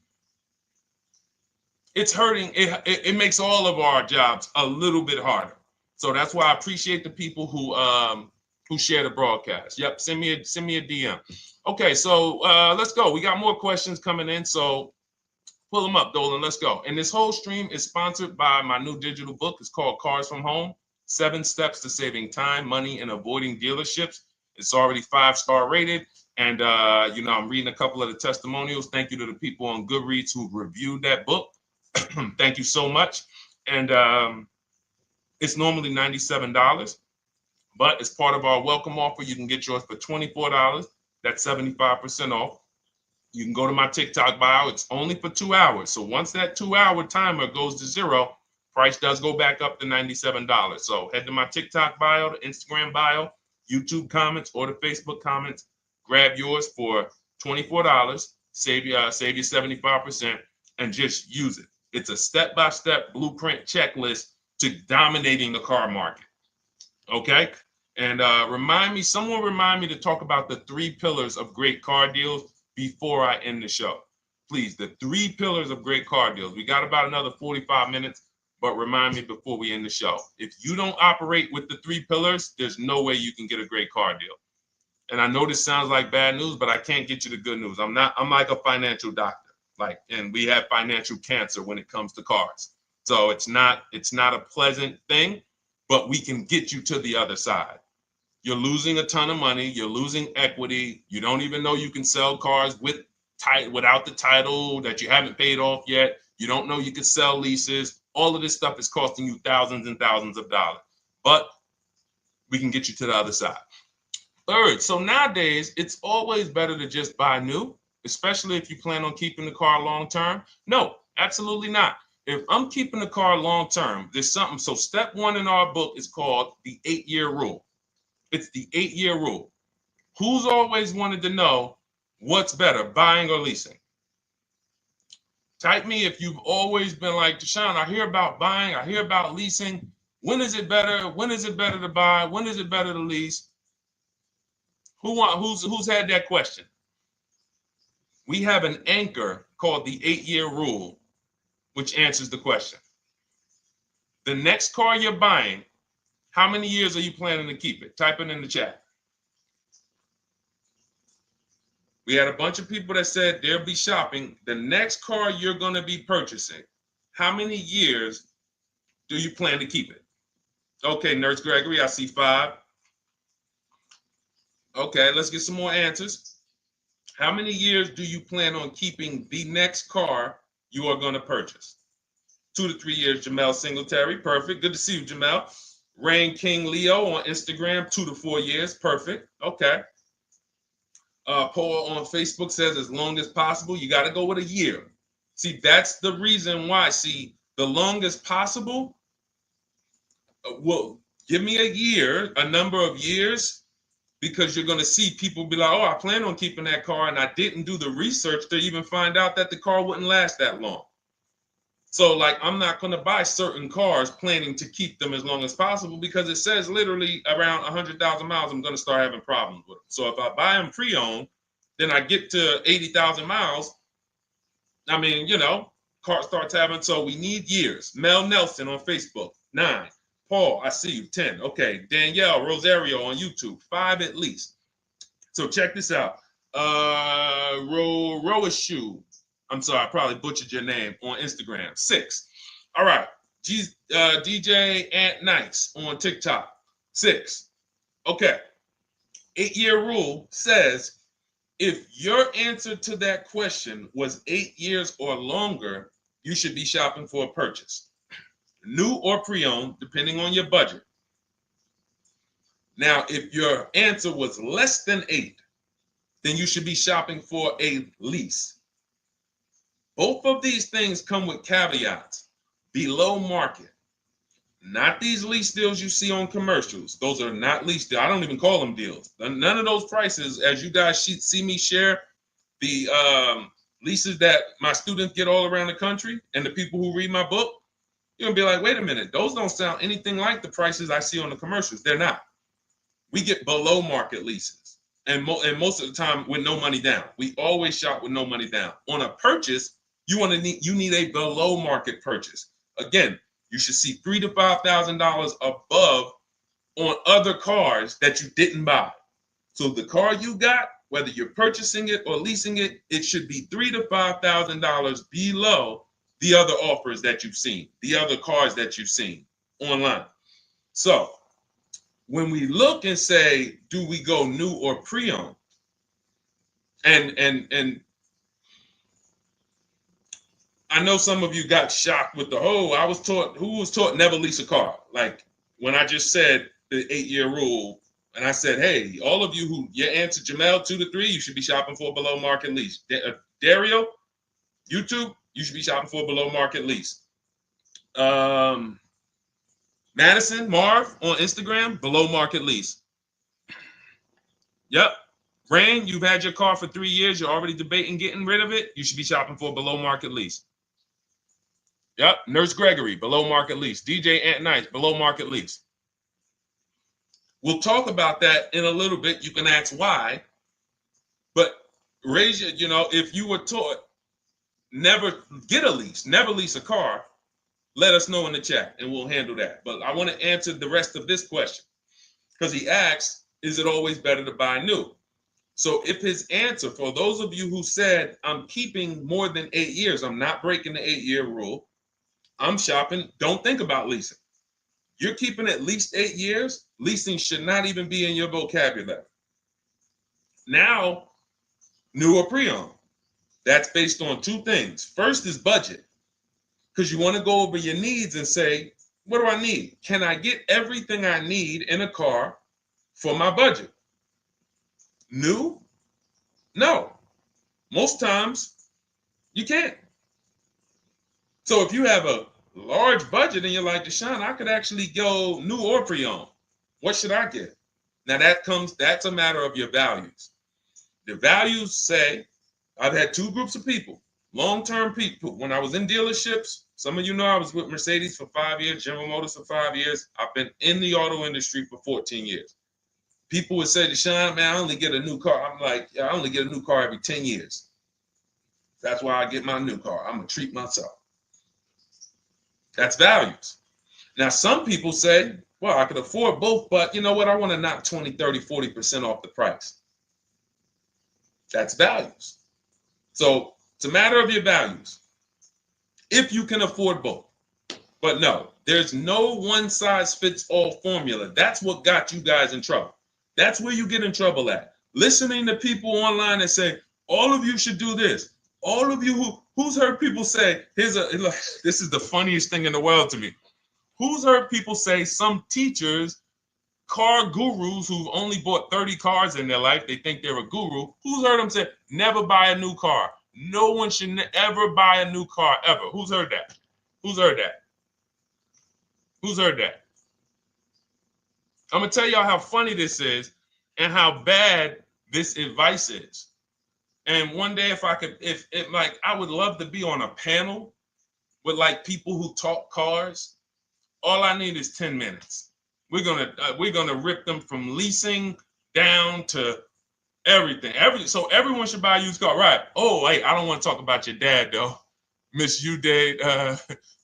it's hurting. It makes all of our jobs a little bit harder. So that's why I appreciate the people who share the broadcast. Yep, send me a DM. Okay, so let's go. We got more questions coming in, so pull them up, Dolan. Let's go. And this whole stream is sponsored by my new digital book. It's called Cars from Home: 7 Steps to Saving Time, Money, and Avoiding Dealerships. It's already 5-star rated. And I'm reading a couple of the testimonials. Thank you to the people on Goodreads who reviewed that book. Thank you so much. And it's normally $97, but as part of our welcome offer, you can get yours for $24. That's 75% off. You can go to my TikTok bio. It's only for 2 hours. So once that 2-hour timer goes to zero, price does go back up to $97. So head to my TikTok bio, the Instagram bio, YouTube comments, or the Facebook comments. Grab yours for $24. Save you 75%, and just use it. It's a step-by-step blueprint checklist to dominating the car market. Okay? And someone remind me to talk about the 3 pillars of great car deals before I end the show. Please, the 3 pillars of great car deals. We got about another 45 minutes, but remind me before we end the show. If you don't operate with the 3 pillars, there's no way you can get a great car deal. And I know this sounds like bad news, but I can't get you the good news. I'm like a financial doctor. And we have financial cancer when it comes to cars. So it's not a pleasant thing, but we can get you to the other side. You're losing a ton of money. You're losing equity. You don't even know you can sell cars without the title that you haven't paid off yet. You don't know you can sell leases. All of this stuff is costing you thousands and thousands of dollars. But we can get you to the other side. Third, so nowadays, it's always better to just buy new, especially if you plan on keeping the car long term. No, absolutely not. If I'm keeping the car long term, there's something. So step 1 in our book is called the 8-year rule. It's the 8-year rule. Who's always wanted to know what's better, buying or leasing? Type me if you've always been like, Deshone, I hear about buying, I hear about leasing. When is it better? When is it better to buy? When is it better to lease? Who's had that question? We have an anchor called the 8-year rule, which answers the question. The next car you're buying, how many years are you planning to keep it? Type it in the chat. We had a bunch of people that said they'll be shopping. The next car you're going to be purchasing, how many years do you plan to keep it? Okay, Nurse Gregory, I see 5. Okay, let's get some more answers. How many years do you plan on keeping the next car you are going to purchase? 2 to 3 years, Jamel Singletary. Perfect. Good to see you, Jamel. Rain King Leo on Instagram, 2 to 4 years. Perfect. Okay. Paul on Facebook says as long as possible. You got to go with a year. See, that's the reason why. See, the longest possible, well, give me a year, a number of years, because you're going to see people be like, oh, I plan on keeping that car, and I didn't do the research to even find out that the car wouldn't last that long. So, I'm not going to buy certain cars planning to keep them as long as possible, because it says literally around 100,000 miles, I'm going to start having problems with them. So if I buy them pre-owned, then I get to 80,000 miles. I mean, car starts having, so we need years. Mel Nelson on Facebook, 9. Paul, I see you, 10. Okay, Danielle Rosario on YouTube, 5 at least. So check this out. Roashu, I'm sorry, I probably butchered your name, on Instagram, 6. All right, DJ Ant Nice on TikTok, 6. Okay, 8-year rule says If your answer to that question was 8 years or longer, you should be shopping for a purchase, new or pre-owned, depending on your budget. Now, if your answer was less than 8, then you should be shopping for a lease. Both of these things come with caveats. Below market. Not these lease deals you see on commercials. Those are not lease deals. I don't even call them deals. None of those prices, as you guys see me share the leases that my students get all around the country and the people who read my book, you're going to be like, wait a minute. Those don't sound anything like the prices I see on the commercials. They're not. We get below market leases. And most of the time with no money down. We always shop with no money down. On a purchase, you need a below market purchase. Again, you should see $3,000 to $5,000 above on other cars that you didn't buy. So the car you got, whether you're purchasing it or leasing it, it should be $3,000 to $5,000 below the other offers that you've seen, the other cars that you've seen online. So when we look and say, do we go new or pre-owned? And I know some of you got shocked with the who was taught never lease a car. Like when I just said the 8-year rule, and I said, hey, all of you who your answer, Jamel, 2 to 3, you should be shopping for a below market lease. Dario, YouTube, you should be shopping for a below market lease. Madison, Marv on Instagram, below market lease. Yep. Rain, you've had your car for 3 years. You're already debating getting rid of it. You should be shopping for a below market lease. Yep. Nurse Gregory, below market lease. DJ Ant Nice, below market lease. We'll talk about that in a little bit. You can ask why. But raise your, if you were taught never get a lease, never lease a car, let us know in the chat and we'll handle that. But I want to answer the rest of this question because he asks, is it always better to buy new? So if his answer, for those of you who said, I'm keeping more than 8 years, I'm not breaking the 8-year rule, I'm shopping, don't think about leasing. You're keeping at least 8 years, leasing should not even be in your vocabulary. Now, new or pre-owned. That's based on 2 things. First is budget, because you want to go over your needs and say, what do I need? Can I get everything I need in a car for my budget? New? No. Most times, you can't. So if you have a large budget and you're like, Deshone, I could actually go new or pre-owned. What should I get? Now that's a matter of your values. The values say, I've had 2 groups of people, long-term people. When I was in dealerships, some of you know I was with Mercedes for 5 years, General Motors for 5 years. I've been in the auto industry for 14 years. People would say, Deshone, man, I only get a new car. I'm like, I only get a new car every 10 years. That's why I get my new car. I'm going to treat myself. That's values. Now, some people say, well, I could afford both, but you know what? I want to knock 20, 30, 40% off the price. That's values. So it's a matter of your values. If you can afford both. But no, there's no one-size-fits-all formula. That's what got you guys in trouble. That's where you get in trouble at. Listening to people online and say, all of you should do this. All of you who's heard people say, this is the funniest thing in the world to me. Who's heard people say, some teachers, car gurus who've only bought 30 cars in their life, they think they're a guru. Who's heard them say, never buy a new car? No one should ever buy a new car, ever. Who's heard that? Who's heard that? Who's heard that? I'm going to tell y'all how funny this is and how bad this advice is. And one day, if I would love to be on a panel with like people who talk cars. All I need is 10 minutes. We're gonna rip them from leasing down to everything. So everyone should buy a used car, right? Oh, wait, I don't want to talk about your dad though. Miss you did.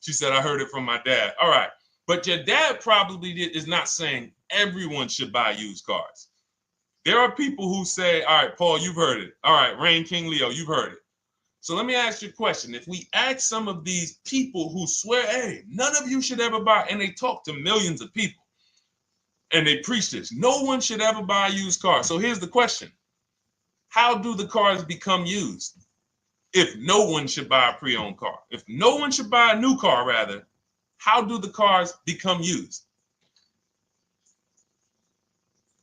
She said I heard it from my dad. All right, but your dad probably is not saying everyone should buy used cars. There are people who say, all right, Paul, you've heard it. All right, Rain King Leo, you've heard it. So let me ask you a question. If we ask some of these people who swear, hey, none of you should ever buy, and they talk to millions of people, and they preach this, no one should ever buy a used car. So here's the question. how do the cars become used? If no one should buy a pre-owned car, if no one should buy a new car, rather, how do the cars become used?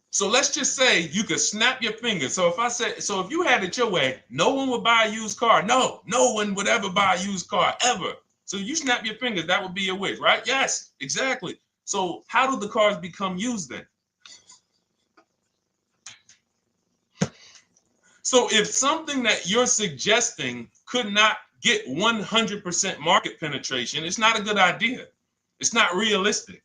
So let's just say you could snap your fingers. So if you had it your way, no one would buy a used car. No one would ever buy a used car, ever. So you snap your fingers, that would be your wish, right? Yes, exactly. So how do the cars become used then? So if something that you're suggesting could not get 100% market penetration, it's not a good idea. It's not realistic.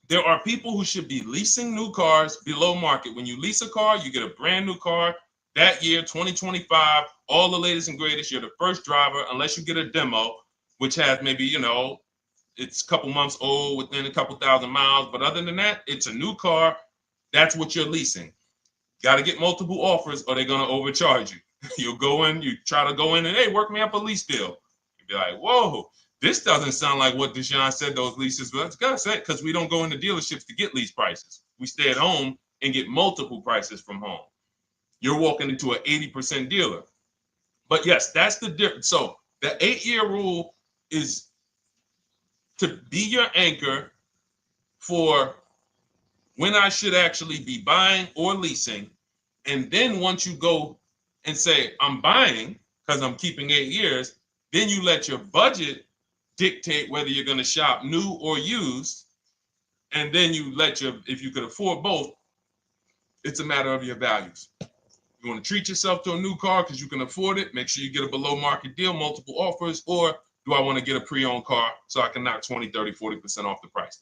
There are people who should be leasing new cars below market. When you lease a car, you get a brand new car that year, 2025, all the latest and greatest. You're the first driver, unless you get a demo, which has maybe, it's a couple months old, within a couple thousand miles. But other than that, it's a new car. That's what you're leasing. Got to get multiple offers or they're going to overcharge you. You'll go in, you try to go in and, hey, work me up a lease deal. You'll be like, whoa, this doesn't sound like what Deshone said those leases were. It's got to say, because we don't go into dealerships to get lease prices. We stay at home and get multiple prices from home. You're walking into an 80% dealer. But yes, that's the difference. So the 8-year rule is to be your anchor for when I should actually be buying or leasing. And then once you go and say, I'm buying because I'm keeping 8 years, then you let your budget dictate whether you're going to shop new or used. And then you let if you could afford both, it's a matter of your values. You want to treat yourself to a new car because you can afford it, make sure you get a below market deal, multiple offers, or do I want to get a pre-owned car so I can knock 20, 30, 40% off the price?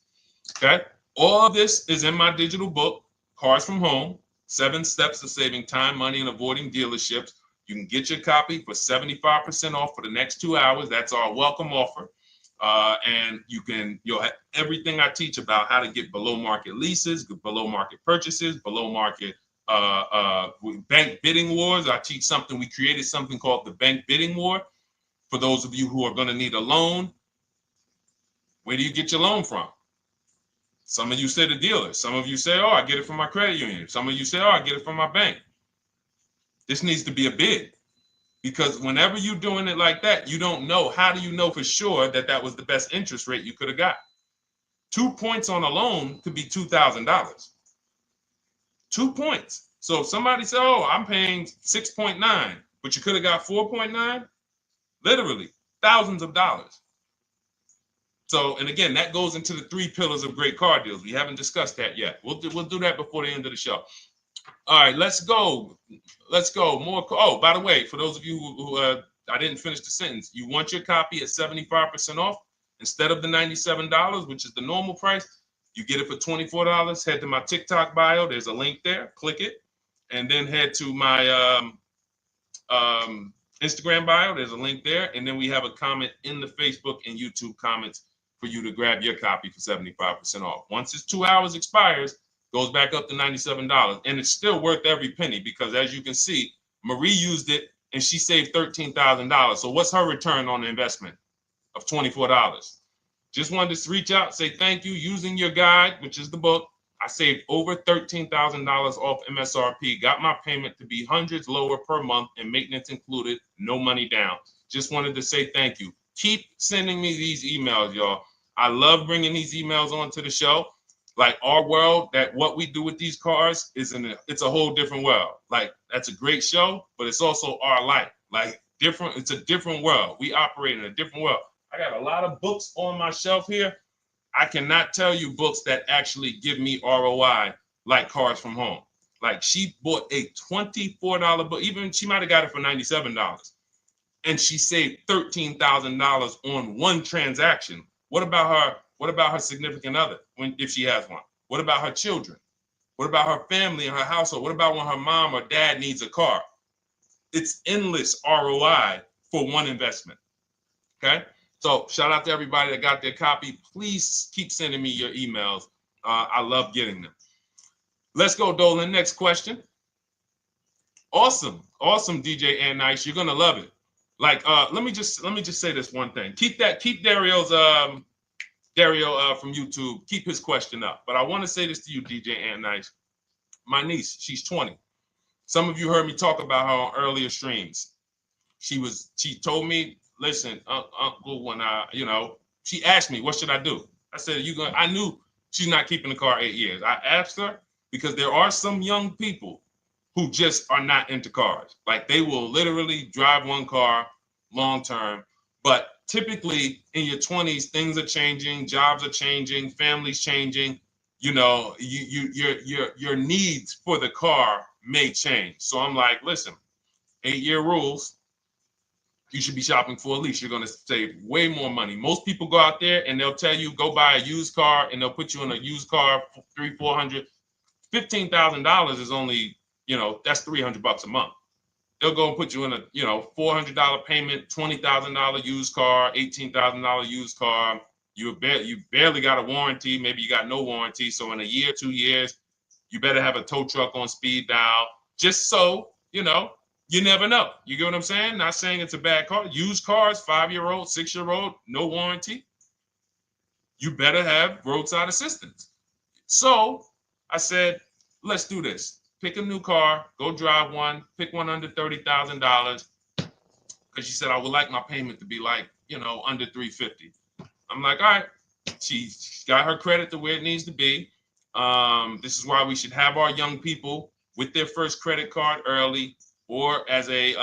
Okay. All of this is in my digital book, Cars from Home, 7 Steps to Saving Time, Money, and Avoiding Dealerships. You can get your copy for 75% off for the next 2 hours. That's our welcome offer. And you'll have everything I teach about how to get below market leases, below market purchases, below market bank bidding wars. I teach something. We created something called the bank bidding war. For those of you who are going to need a loan, where do you get your loan from? Some of you say the dealer. Some of you say, oh, I get it from my credit union. Some of you say, oh, I get it from my bank. This needs to be a bid, because whenever you're doing it like that, you don't know. How do you know for sure that that was the best interest rate you could have got? 2 points on a loan could be $2,000. 2 points. So if somebody said, oh, I'm paying 6.9, but you could have got 4.9, literally thousands of dollars. So, and again, that goes into the 3 pillars of great car deals. We haven't discussed that yet. We'll do that before the end of the show. All right, let's go. More. Oh, by the way, for those of you who I didn't finish the sentence, you want your copy at 75% off instead of the $97, which is the normal price. You get it for $24. Head to my TikTok bio. There's a link there. Click it, and then head to my Instagram bio. There's a link there, and then we have a comment in the Facebook and YouTube comments for you to grab your copy for 75% off. Once it's 2 hours expires, goes back up to $97, and it's still worth every penny, because as you can see, Marie used it and she saved $13,000. So what's her return on the investment of $24? Just wanted to reach out, say thank you. Using your guide, which is the book, I saved over $13,000 off MSRP, got my payment to be hundreds lower per month, and maintenance included, no money down. Just wanted to say thank you. Keep sending me these emails, y'all. I love bringing these emails onto the show. Like our world, that what we do with these cars it's a whole different world. Like, that's a great show, but it's also our life. Like, different, it's a different world. We operate in a different world. I got a lot of books on my shelf here. I cannot tell you books that actually give me ROI like Cars from Home. Like, she bought a $24 book. Even she might have got it for $97. And she saved $13,000 on one transaction. What about her? What about her significant other, if she has one? What about her children? What about her family and her household? What about when her mom or dad needs a car? It's endless ROI for one investment. Okay? So shout out to everybody that got their copy. Please keep sending me your emails. I love getting them. Let's go, Dolan. Next question. Awesome, DJ and Nice. You're gonna love it. Like, let me just say this one thing. Keep Dario's Dario from YouTube, keep his question up. But I want to say this to you, DJ and Nice. My niece, she's 20. Some of you heard me talk about her on earlier streams. She told me, listen, Uncle, when she asked me, what should I do? I said, I knew she's not keeping the car 8 years. I asked her because there are some young people who just are not into cars. Like they will literally drive one car long term. But typically in your 20s, things are changing, jobs are changing, families changing. Your needs for the car may change. So I'm like, listen, 8-year rules. You should be shopping for a lease. You're going to save way more money. Most people go out there and they'll tell you go buy a used car, and they'll put you in a used car for $300, $400, $15,000 is only, that's $300 a month. They'll go and put you in a, $400 payment, $20,000 used car, $18,000 used car. You barely got a warranty. Maybe you got no warranty. So in a year, 2 years, you better have a tow truck on speed dial, just so, you never know. You get what I'm saying? Not saying it's a bad car. Used cars, 5-year-old, 6-year-old, no warranty. You better have roadside assistance. So I said, let's do this. Pick a new car, go drive one, pick one under $30,000. Because she said, I would like my payment to be like, under $350. I'm like, all right. She got her credit to where it needs to be. This is why we should have our young people with their first credit card early, or as a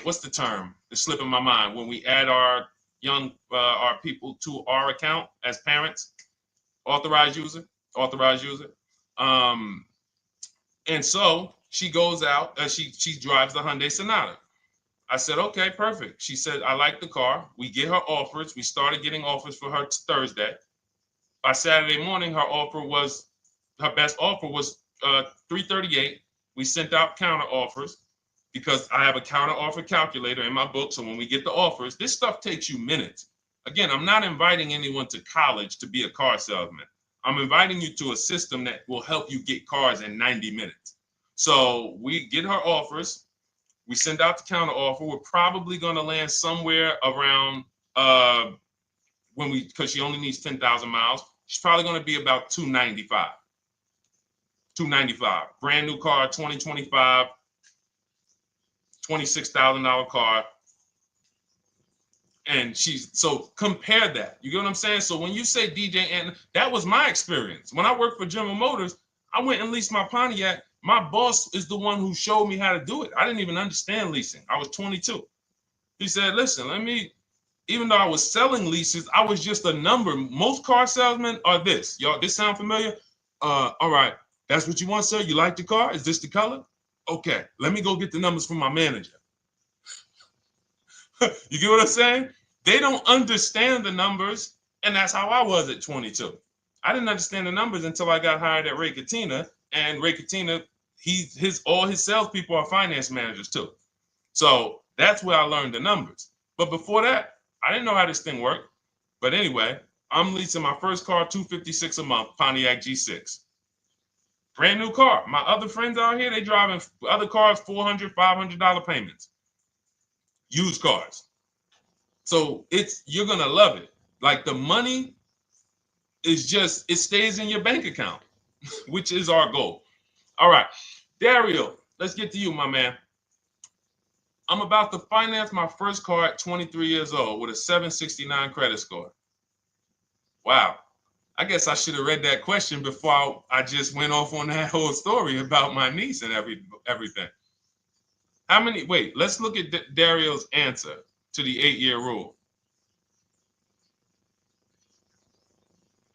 what's the term? It's slipping my mind. When we add our young our people to our account as parents, authorized user. And so she goes out. She drives the Hyundai Sonata. I said, okay, perfect. She said, I like the car. We get her offers. We started getting offers for her Thursday. By Saturday morning, her best offer was $338. We sent out counter offers because I have a counter offer calculator in my book. So when we get the offers, this stuff takes you minutes. Again, I'm not inviting anyone to college to be a car salesman. I'm inviting you to a system that will help you get cars in 90 minutes. So we get her offers. We send out the counter offer. We're probably going to land somewhere around because she only needs 10,000 miles. She's probably going to be about $295. Brand new car, 2025, $26,000 car. And so compare that. You get what I'm saying? So when you say DJ, and that was my experience. When I worked for General Motors, I went and leased my Pontiac. My boss is the one who showed me how to do it. I didn't even understand leasing. I was 22. He said, listen, even though I was selling leases, I was just a number. Most car salesmen are this. Y'all, this sound familiar? All right. That's what you want, sir? You like the car? Is this the color? Okay. Let me go get the numbers from my manager. You get what I'm saying? They don't understand the numbers. And that's how I was at 22. I didn't understand the numbers until I got hired at Ray Katina. And Ray Katina, all his salespeople are finance managers too. So that's where I learned the numbers. But before that, I didn't know how this thing worked. But anyway, I'm leasing my first car, $256 a month, Pontiac G6. Brand new car. My other friends out here, they driving other cars, $400, $500 payments. Used cars. So you're going to love it. Like the money is it stays in your bank account, which is our goal. All right. Dario, let's get to you, my man. I'm about to finance my first car at 23 years old with a 769 credit score. Wow. I guess I should have read that question before I just went off on that whole story about my niece and everything. Let's look at Dario's answer to the 8-year rule.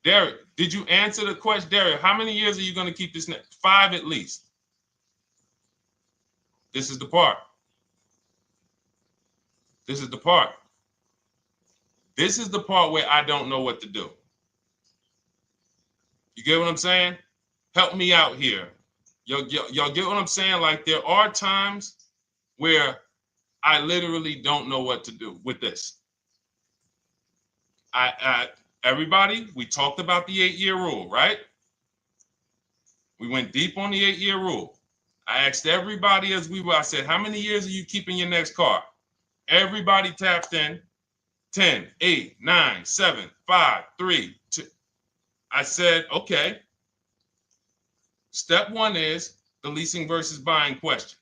Dario, did you answer the question? Dario, how many years are you going to keep this? 5 at least. This is the part. This is the part where I don't know what to do. You get what I'm saying? Help me out here. Y'all get what I'm saying? Like there are times where I literally don't know what to do with this. Everybody, we talked about the 8-year rule, right? We went deep on the 8-year rule. I asked everybody I said, how many years are you keeping your next car? Everybody tapped in 10, 8, 9, 7, 5, 3, 2. I said, okay. Step one is the leasing versus buying question.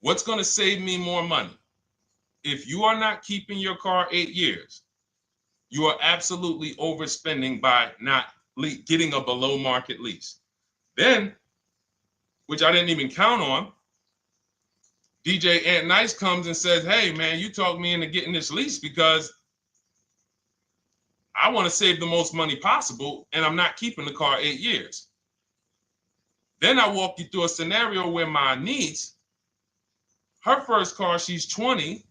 What's going to save me more money? If you are not keeping your car 8 years, you are absolutely overspending by not getting a below market lease. Then, which I didn't even count on, DJ Ant Nice comes and says, hey, man, you talked me into getting this lease because I want to save the most money possible, and I'm not keeping the car 8 years. Then I walk you through a scenario where my niece, her first car, she's 20,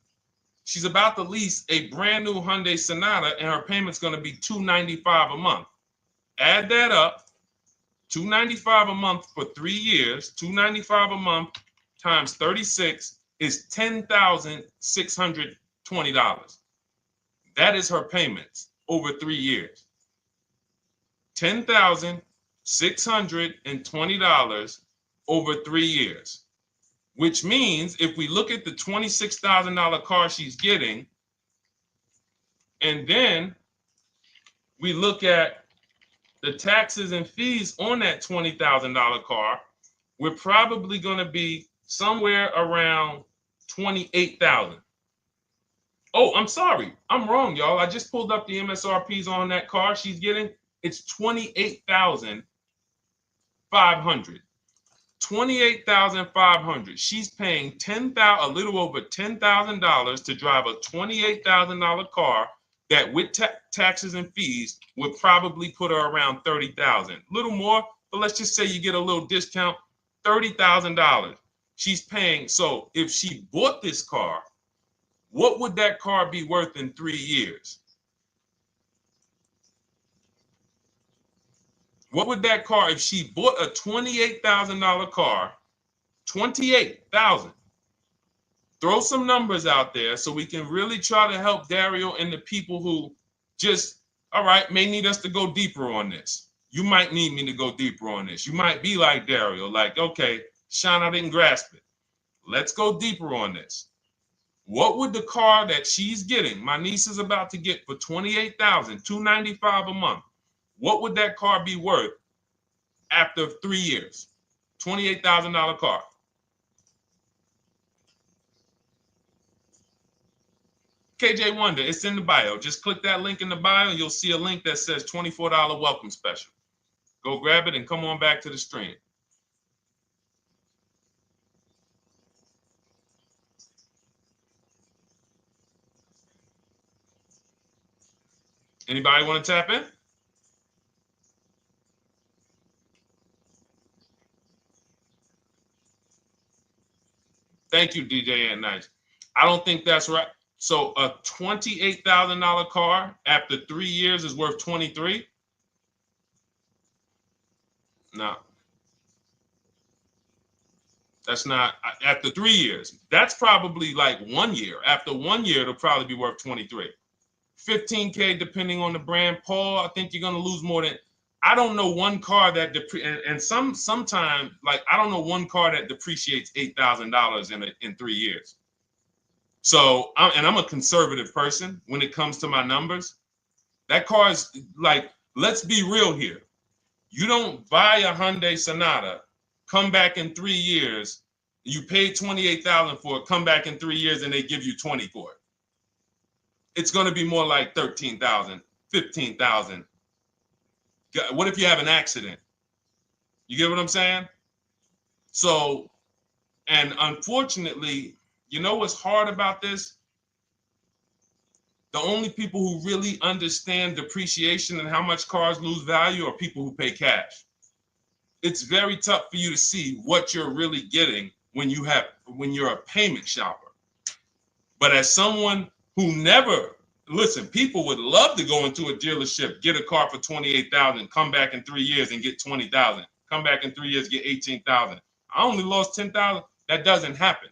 she's about to lease a brand new Hyundai Sonata, and her payment's going to be $295 a month. Add that up, $295 a month for 3 years, $295 a month times 36 is $10,620. That is her payments over 3 years. $10,620 over 3 years, which means if we look at the $26,000 car she's getting, and then we look at the taxes and fees on that $20,000 car, we're probably going to be somewhere around $28,000. Oh, I'm sorry. I'm wrong, y'all. I just pulled up the MSRPs on that car she's getting. It's $28,500. $28,500. She's paying a little over $10,000 to drive a $28,000 car that with taxes and fees would probably put her around $30,000. A little more, but let's just say you get a little discount, $30,000. She's paying. So if she bought this car, what would that car be worth in 3 years? What would that car, if she bought a $28,000 car, $28,000? Throw some numbers out there so we can really try to help Dario and the people who just, all right, may need us to go deeper on this. You might need me to go deeper on this. You might be like Dario, like, okay, Sean, I didn't grasp it. Let's go deeper on this. What would the car that she's getting, my niece is about to get for $28,000, $295 a month, what would that car be worth after 3 years? $28,000 car. KJ Wonder, it's in the bio. Just click that link in the bio and you'll see a link that says $24 welcome special. Go grab it and come on back to the stream. Anybody want to tap in? Thank you, DJ and Nice. I don't think that's right. So a $28,000 car after 3 years is worth 23? No. That's not after 3 years. That's probably like 1 year. After 1 year, it'll probably be worth 23. 15K depending on the brand. Paul, I think you're gonna lose more than. I don't know one car that sometimes like I don't know one car that depreciates $8,000 in 3 years. So I'm a conservative person when it comes to my numbers. That car is like, let's be real here. You don't buy a Hyundai Sonata, come back in 3 years, you paid $28,000 for it, come back in 3 years and they give you 20 for it. It's going to be more like 13,000, 15,000. What if you have an accident? You get what I'm saying? So, and unfortunately, you know what's hard about this? The only people who really understand depreciation and how much cars lose value are people who pay cash. It's very tough for you to see what you're really getting when you're a payment shopper. But as someone who never, listen, people would love to go into a dealership, get a car for $28,000, come back in 3 years and get $20,000, come back in 3 years, get $18,000. I only lost $10,000. That doesn't happen.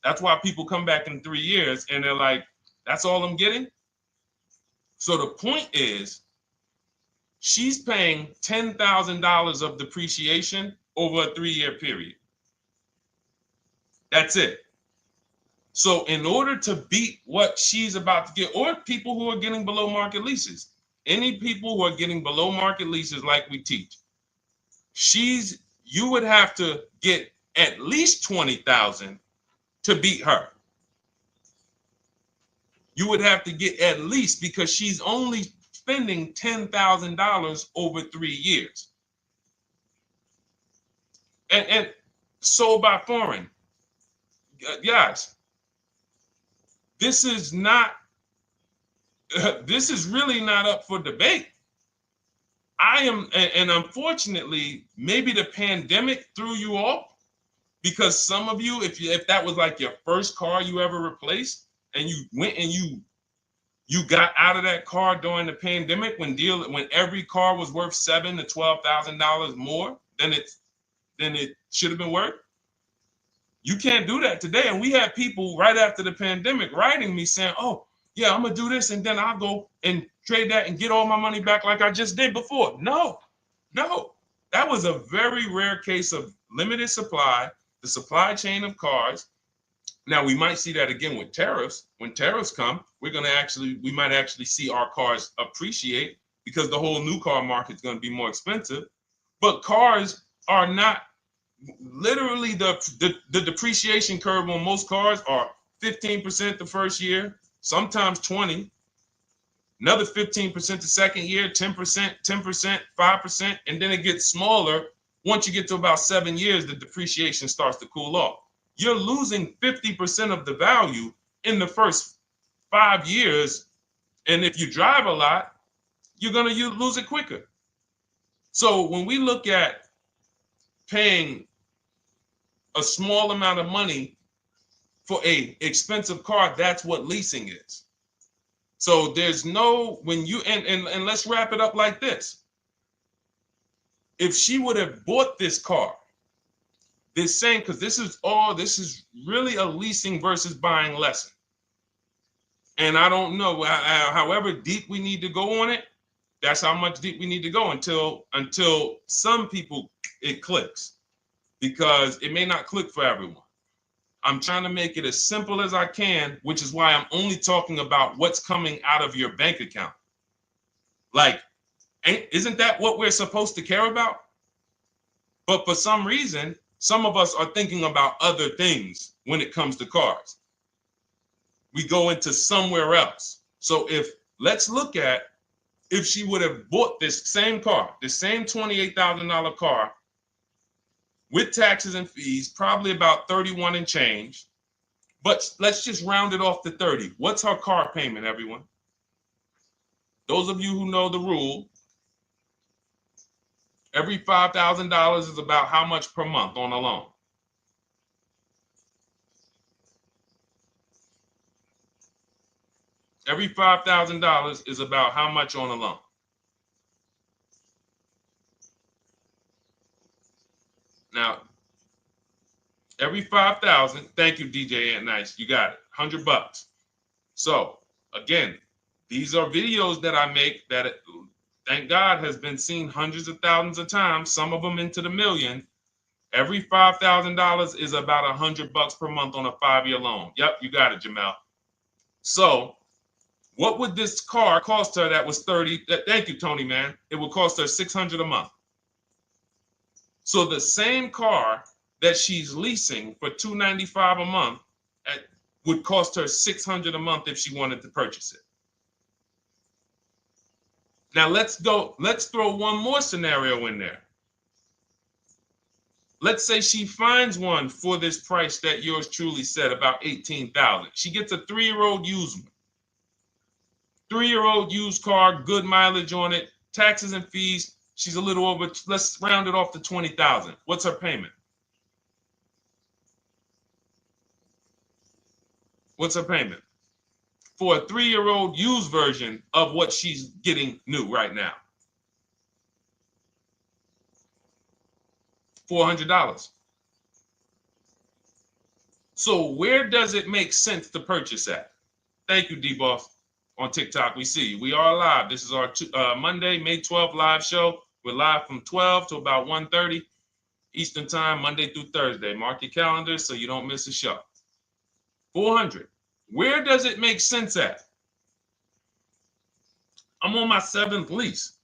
That's why people come back in 3 years and they're like, that's all I'm getting? So the point is, she's paying $10,000 of depreciation over a 3-year period. That's it. So in order to beat what she's about to get, or people who are getting below market leases, any people who are getting below market leases like we teach, you would have to get at least 20,000 to beat her. You would have to get at least, because she's only spending $10,000 over 3 years. And sold by foreign. Guys, this is not, this is really not up for debate. And unfortunately, maybe the pandemic threw you off, because some of you, if that was like your first car you ever replaced, and you went and you got out of that car during the pandemic when every car was worth $7,000 to $12,000 more than it should have been worth. You can't do that today. And we had people right after the pandemic writing me saying, "Oh, yeah, I'm gonna do this, and then I'll go and trade that and get all my money back like I just did before." No, that was a very rare case of limited supply, the supply chain of cars. Now we might see that again with tariffs. When tariffs come, we might actually see our cars appreciate, because the whole new car market is going to be more expensive. But cars are not, literally the depreciation curve on most cars are 15% the first year, sometimes 20, another 15% the second year, 10%, 5%, and then it gets smaller. Once you get to about 7 years, the depreciation starts to cool off. You're losing 50% of the value in the first 5 years. And if you drive a lot, you're going to lose it quicker. So when we look at paying a small amount of money for a expensive car, that's what leasing is. So there's no, when you, and let's wrap it up like this. If she would have bought this car, this same, because this is really a leasing versus buying lesson. And I don't know, however deep we need to go on it, that's how much deep we need to go until some people it clicks, because it may not click for everyone. I'm trying to make it as simple as I can, which is why I'm only talking about what's coming out of your bank account. Like, isn't that what we're supposed to care about? But for some reason, some of us are thinking about other things when it comes to cars. We go into somewhere else. So let's look at if she would have bought this same car, the same $28,000 car, with taxes and fees, probably about 31 and change. But let's just round it off to 30. What's her car payment, everyone? Those of you who know the rule, every $5,000 is about how much per month on a loan? Every $5,000 is about how much on a loan? Now, every 5,000, thank you, DJ Ant Nice, you got it, $100. So again, these are videos that I make that, thank God, has been seen hundreds of thousands of times, some of them into the million. Every $5,000 is about $100 per month on a 5-year loan. Yep, you got it, Jamel. So what would this car cost her that was 30? Thank you, Tony, man. It would cost her $600 a month. So the same car that she's leasing for $295 a month would cost her $600 a month if she wanted to purchase it. Now let's throw one more scenario in there. Let's say she finds one for this price that yours truly said, about $18,000. She gets a 3-year-old used one. 3-year-old used car, good mileage on it, taxes and fees. She's a little over, let's round it off to $20,000. What's her payment? What's her payment for a 3-year-old used version of what she's getting new right now? $400. So where does it make sense to purchase at? Thank you, D-Boss. On TikTok, we see you. We are live. This is our Monday, May 12th live show. We're live from 12 to about 1:30 Eastern time, Monday through Thursday. Mark your calendars so you don't miss a show. 400. Where does it make sense at? I'm on my 7th lease.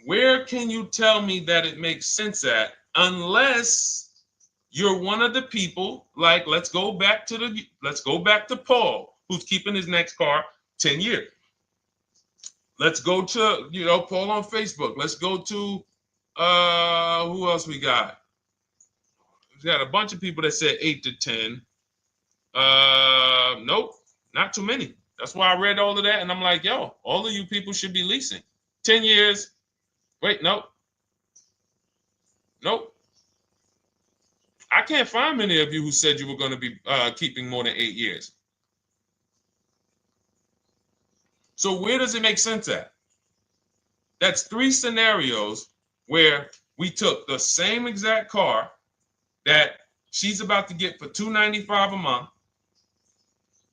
Where can you tell me that it makes sense at, unless you're one of the people, like, let's go back to Paul, who's keeping his next car 10 years. Let's go to, Paul on Facebook. Let's go to, who else we got? We got a bunch of people that said 8 to 10. Nope, not too many. That's why I read all of that, and I'm like, yo, all of you people should be leasing. 10 years. Wait, nope. I can't find many of you who said you were going to be keeping more than 8 years. So where does it make sense at? That's 3 scenarios where we took the same exact car that she's about to get for $295 a month,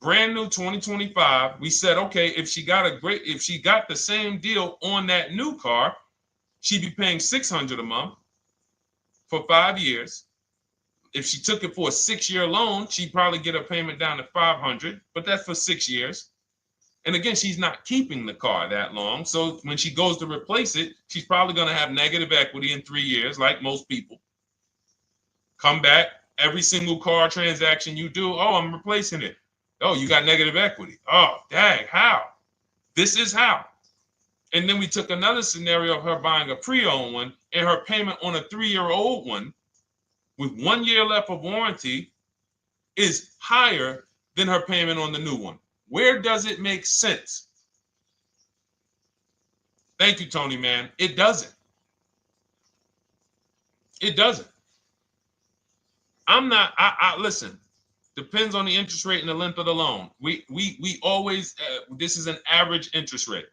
brand new 2025. We said, okay, if she got the same deal on that new car, she'd be paying $600 a month for 5 years. If she took it for a 6-year loan, she'd probably get a payment down to $500, but that's for 6 years. And again, she's not keeping the car that long. So when she goes to replace it, she's probably going to have negative equity in 3 years, like most people. Come back, every single car transaction you do, oh, I'm replacing it. Oh, you got negative equity. Oh, dang, how? This is how. And then we took another scenario of her buying a pre-owned one, and her payment on a 3-year-old one with 1 year left of warranty is higher than her payment on the new one. Where does it make sense? Thank you, Tony, man. It doesn't. It doesn't. Listen, depends on the interest rate and the length of the loan. We always, this is an average interest rate.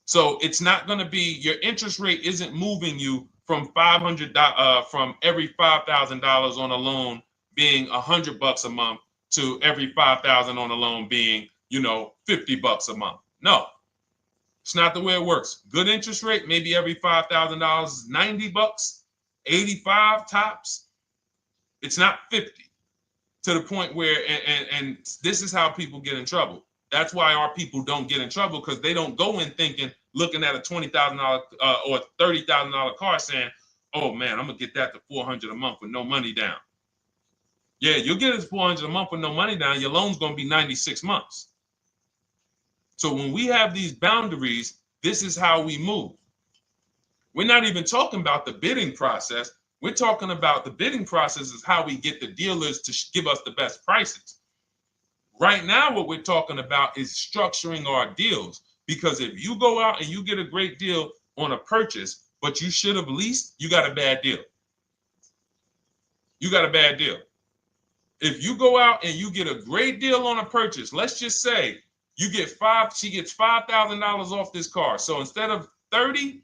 So it's not going to be, your interest rate isn't moving you from from every $5,000 on a loan being $100 a month to every $5,000 on a loan being, $50 a month. No, it's not the way it works. Good interest rate, maybe every $5,000 is $90, 85 tops. It's not 50, to the point where, and this is how people get in trouble. That's why our people don't get in trouble, because they don't go in looking at a $20,000 or $30,000 car saying, oh man, I'm gonna get that to $400 a month with no money down. Yeah, you'll get it to $400 a month with no money down. Your loan's gonna be 96 months. So when we have these boundaries, this is how we move. We're not even talking about the bidding process. We're talking about the bidding process is how we get the dealers to give us the best prices. Right now, what we're talking about is structuring our deals. Because if you go out and you get a great deal on a purchase, but you should have leased, you got a bad deal. You got a bad deal. If you go out and you get a great deal on a purchase, let's just say she gets $5,000 off this car. So instead of 30,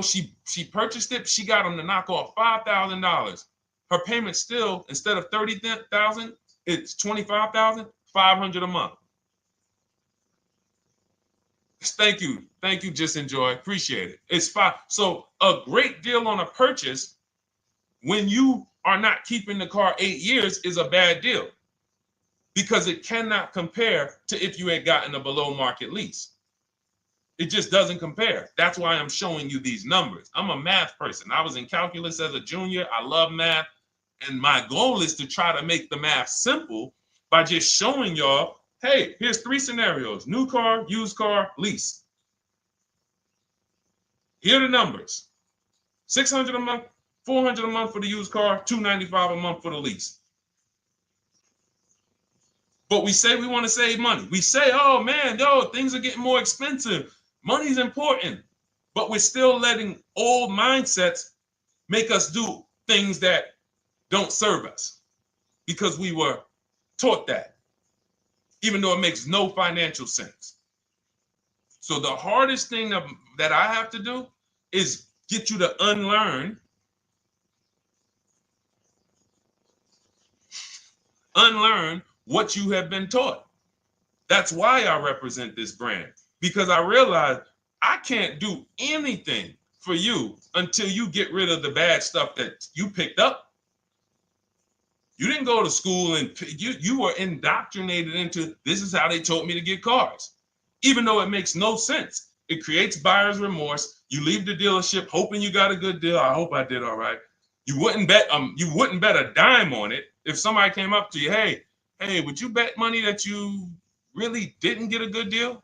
she purchased it, she got them to knock off $5,000. Her payment still, instead of $30,000, it's $25,000, $500 a month. Thank you, Just Enjoy, appreciate it. It's fine. So a great deal on a purchase, when you are not keeping the car 8 years, is a bad deal, because it cannot compare to if you had gotten a below market lease. It just doesn't compare. That's why I'm showing you these numbers. I'm a math person. I was in calculus as a junior. I love math. And my goal is to try to make the math simple by just showing y'all, hey, here's 3 scenarios: new car, used car, lease. Here are the numbers: $600 a month, $400 a month for the used car, $295 a month for the lease. But we say we want to save money. We say, oh man, things are getting more expensive. Money's important. But we're still letting old mindsets make us do things that don't serve us, because we were taught that, even though it makes no financial sense. So the hardest thing that I have to do is get you to unlearn what you have been taught. That's why I represent this brand, because I realize I can't do anything for you until you get rid of the bad stuff that you picked up. You didn't go to school and you were indoctrinated into, this is how they taught me to get cars, even though it makes no sense. It creates buyer's remorse. You leave the dealership hoping you got a good deal. I hope I did all right. You wouldn't bet a dime on it. If somebody came up to you, hey, would you bet money that you really didn't get a good deal?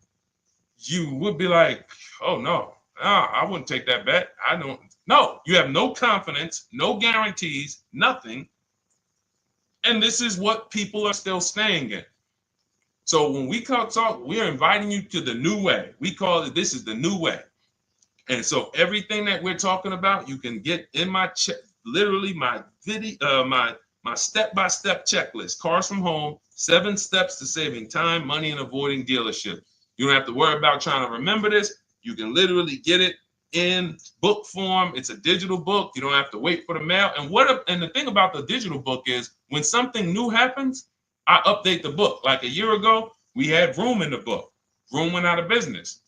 You would be like, oh no, I wouldn't take that bet. I don't. No, you have no confidence, no guarantees, nothing. And this is what people are still staying in. So when we talk, we are inviting you to the new way. We call it, this is the new way. And so everything that we're talking about, you can get in my literally my video, my step-by-step checklist. Cars from Home, 7 steps to saving time, money, and avoiding dealership. You don't have to worry about trying to remember this. You can literally get it in book form. It's a digital book. You don't have to wait for the mail. And the thing about the digital book is when something new happens, I update the book. Like a year ago, we had Room in the book. Room went out of business.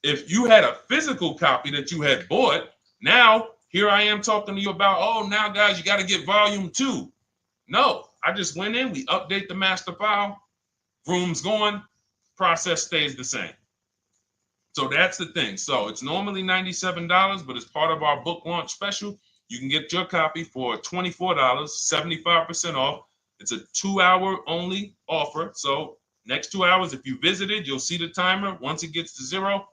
If you had a physical copy that you had bought, now here I am talking to you about, oh, now guys, you got to get volume 2. No, I just went in, we update the master file, Room's going, process stays the same. So that's the thing. So it's normally $97, but as part of our book launch special, you can get your copy for $24, 75% off. It's a 2-hour only offer. So next 2 hours, if you visited, you'll see the timer. Once it gets to 0,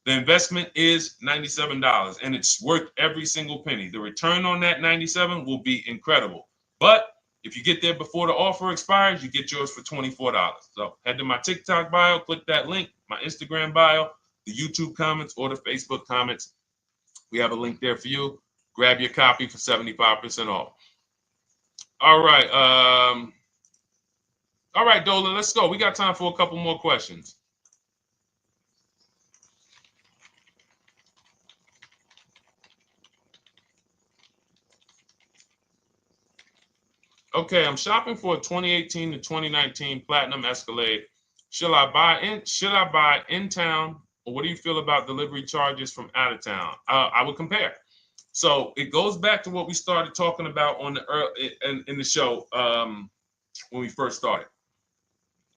the investment is $97, and it's worth every single penny. The return on that $97 will be incredible. But if you get there before the offer expires, you get yours for $24. So head to my TikTok bio, click that link, my Instagram bio, the YouTube comments, or the Facebook comments. We have a link there for you. Grab your copy for 75% off. All right. All right, Dolan, let's go. We got time for a couple more questions. Okay, I'm shopping for a 2018 to 2019 Platinum Escalade. Should I buy in town, or what do you feel about delivery charges from out of town? I would compare. So it goes back to what we started talking about on the in the show when we first started.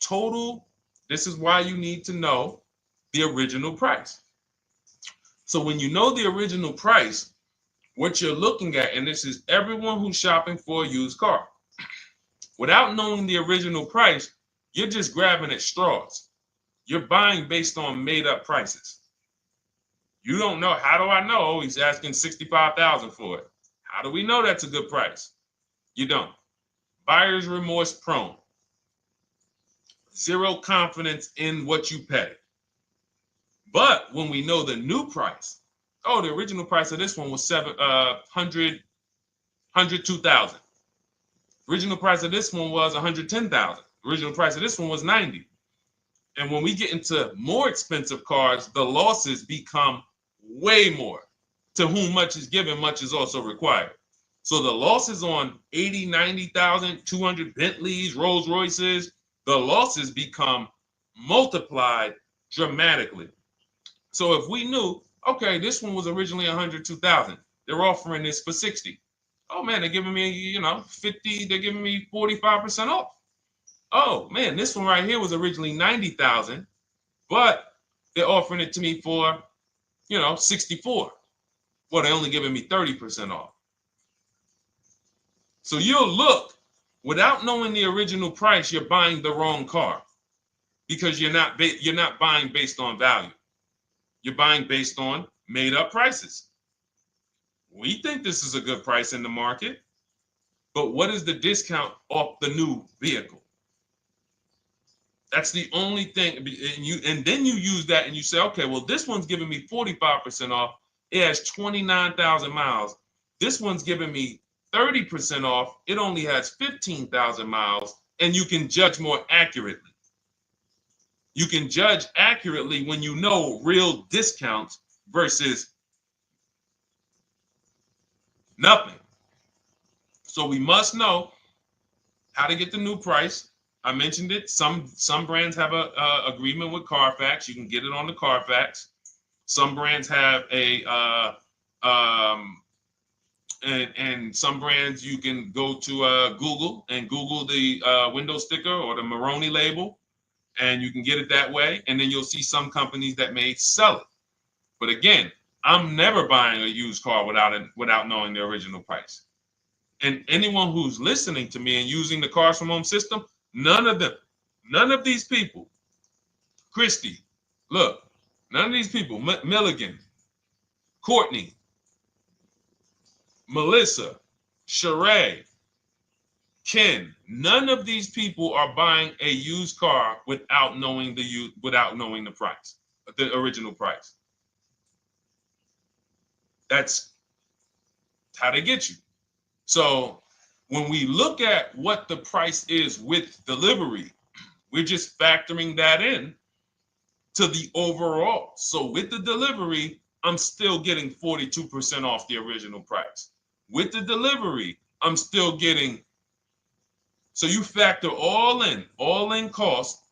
Total. This is why you need to know the original price. So when you know the original price, what you're looking at, and this is everyone who's shopping for a used car. Without knowing the original price, you're just grabbing at straws. You're buying based on made up prices. You don't know. How do I know he's asking $65,000 for it? How do we know that's a good price? You don't. Buyer's remorse prone. Zero confidence in what you pay. But when we know the new price, oh, the original price of this one was $102,000. Original price of this one was $110,000. Original price of this one was $90,000. And when we get into more expensive cars, the losses become way more. To whom much is given, much is also required. So the losses on 80, 90,000, 200 Bentleys, Rolls Royces, the losses become multiplied dramatically. So if we knew, okay, this one was originally $102,000, they're offering this for $60,000. Oh man, they're giving me, 50, they're giving me 45% off. Oh man, this one right here was originally $90,000, but they're offering it to me for, $64,000. Well, they're only giving me 30% off. So you'll look, without knowing the original price, you're buying the wrong car because you're not buying based on value. You're buying based on made up prices. We think this is a good price in the market, but what is the discount off the new vehicle? That's the only thing. And then you use that and you say, okay, well, this one's giving me 45% off. It has 29,000 miles. This one's giving me 30% off. It only has 15,000 miles, and you can judge more accurately. You can judge accurately when you know real discounts versus nothing. So we must know how to get the new price. I mentioned it. Some brands have a agreement with Carfax. You can get it on the Carfax. Some brands have and some brands you can go to Google and Google the window sticker or the Maroni label, and you can get it that way. And then you'll see some companies that may sell it. But again, I'm never buying a used car without knowing the original price. And anyone who's listening to me and using the Cars from Home system, none of these people, Christy, look, none of these people, Milligan, Courtney, Melissa, Sheree, Ken, none of these people are buying a used car without knowing the price, the original price. That's how they get you. So when we look at what the price is with delivery, we're just factoring that in to the overall. So with the delivery, I'm still getting 42% off the original price. With the delivery, I'm still getting, so you factor all in cost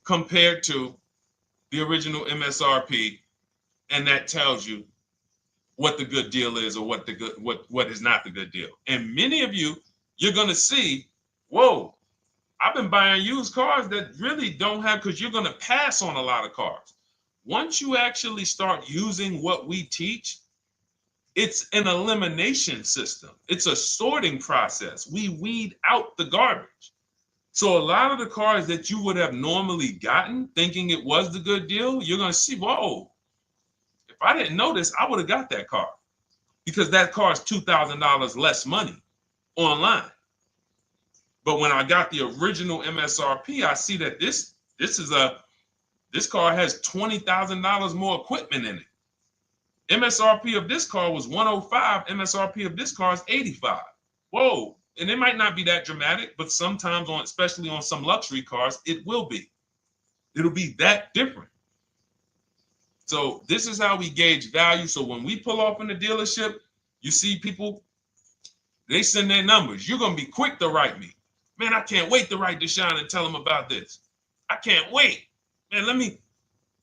compared to the original MSRP, and that tells you what the good deal is or what is not the good deal. And many of you, you're gonna see, whoa, I've been buying used cars that really don't have, because you're gonna pass on a lot of cars. Once you actually start using what we teach, it's an elimination system. It's a sorting process. We weed out the garbage. So a lot of the cars that you would have normally gotten thinking it was the good deal, you're gonna see, whoa, if I didn't know this, I would have got that car, because that car is $2,000 less money online. But when I got the original MSRP, I see that this car has $20,000 more equipment in it. MSRP of this car was 105. MSRP of this car is 85. Whoa. And it might not be that dramatic, but sometimes especially on some luxury cars, it will be. It'll be that different. So this is how we gauge value. So when we pull off in the dealership, you see people, they send their numbers. You're going to be quick to write me. Man, I can't wait to write Deshone and tell him about this. I can't wait. Man,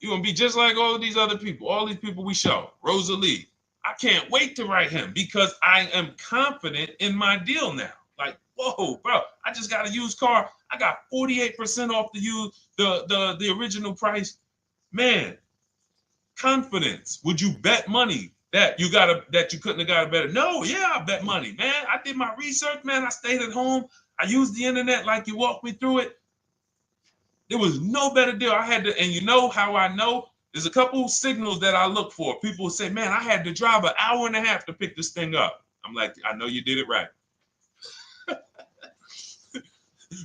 you're going to be just like all of these other people, all these people we show. Rosalie, I can't wait to write him because I am confident in my deal now. Like, whoa, bro, I just got a used car. I got 48% off the original price. Man, confidence. Would you bet money that you couldn't have got a better? No, yeah, I bet money, man. I did my research, man. I stayed at home. I used the internet like you walked me through it. There was no better deal. I had to, and you know how I know? There's a couple signals that I look for. People say, man, I had to drive an hour and a half to pick this thing up. I'm like, I know you did it right.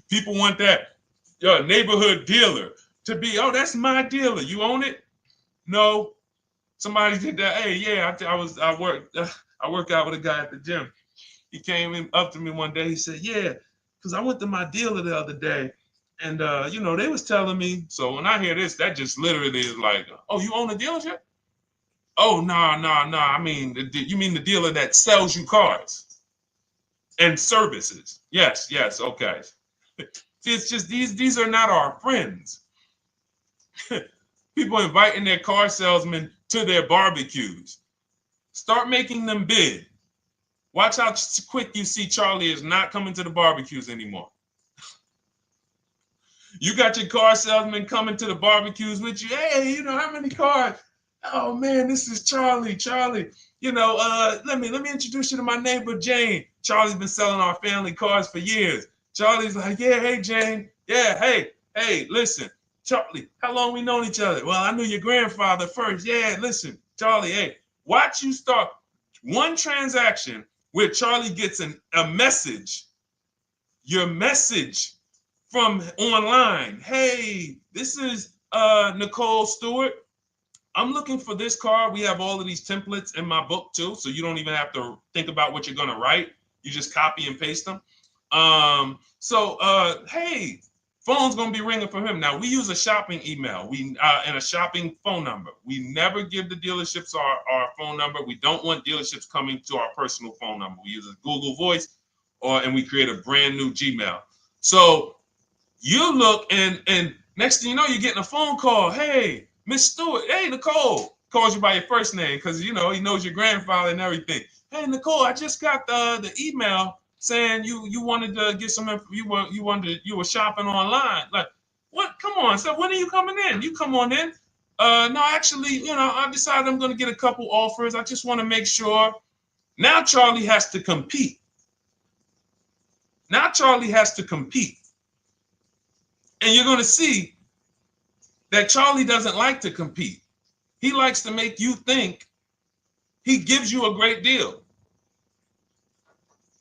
People want that neighborhood dealer to be, oh, that's my dealer. You own it? No. Somebody did that. Hey, yeah, I work out with a guy at the gym. He came up to me one day. He said, yeah, because I went to my dealer the other day. And, they was telling me. So when I hear this, that just literally is like, oh, you own a dealership? Oh, no. I mean, you mean the dealer that sells you cars and services? Yes. Okay. It's just these are not our friends. People inviting their car salesmen to their barbecues. Start making them bid. Watch how quick you see Charlie is not coming to the barbecues anymore. You got your car salesman coming to the barbecues with you. Hey, how many cars? Oh man, this is Charlie. Charlie, let me introduce you to my neighbor Jane. Charlie's been selling our family cars for years. Charlie's like, yeah, hey Jane. Yeah, hey, listen, Charlie, how long we known each other? Well, I knew your grandfather first. Yeah, listen, Charlie, hey, watch you start one transaction where Charlie gets a message, your message from online. Hey, this is Nicole Stewart. I'm looking for this car. We have all of these templates in my book too, so you don't even have to think about what you're gonna write. You just copy and paste them. Hey, phone's gonna be ringing for him. Now we use a shopping email and a shopping phone number. We never give the dealerships our phone number. We don't want dealerships coming to our personal phone number. We use a Google Voice and we create a brand new Gmail. So you look and next thing you know, you're getting a phone call. Hey, Miss Stewart. Hey, Nicole. Calls you by your first name because he knows your grandfather and everything. Hey, Nicole, I just got the email saying you wanted to get some info. You were shopping online. Like, what? Come on. So when are you coming in? You come on in. No, actually, I decided I'm going to get a couple offers. I just want to make sure. Now Charlie has to compete. Now Charlie has to compete. And you're going to see that Charlie doesn't like to compete. He likes to make you think he gives you a great deal.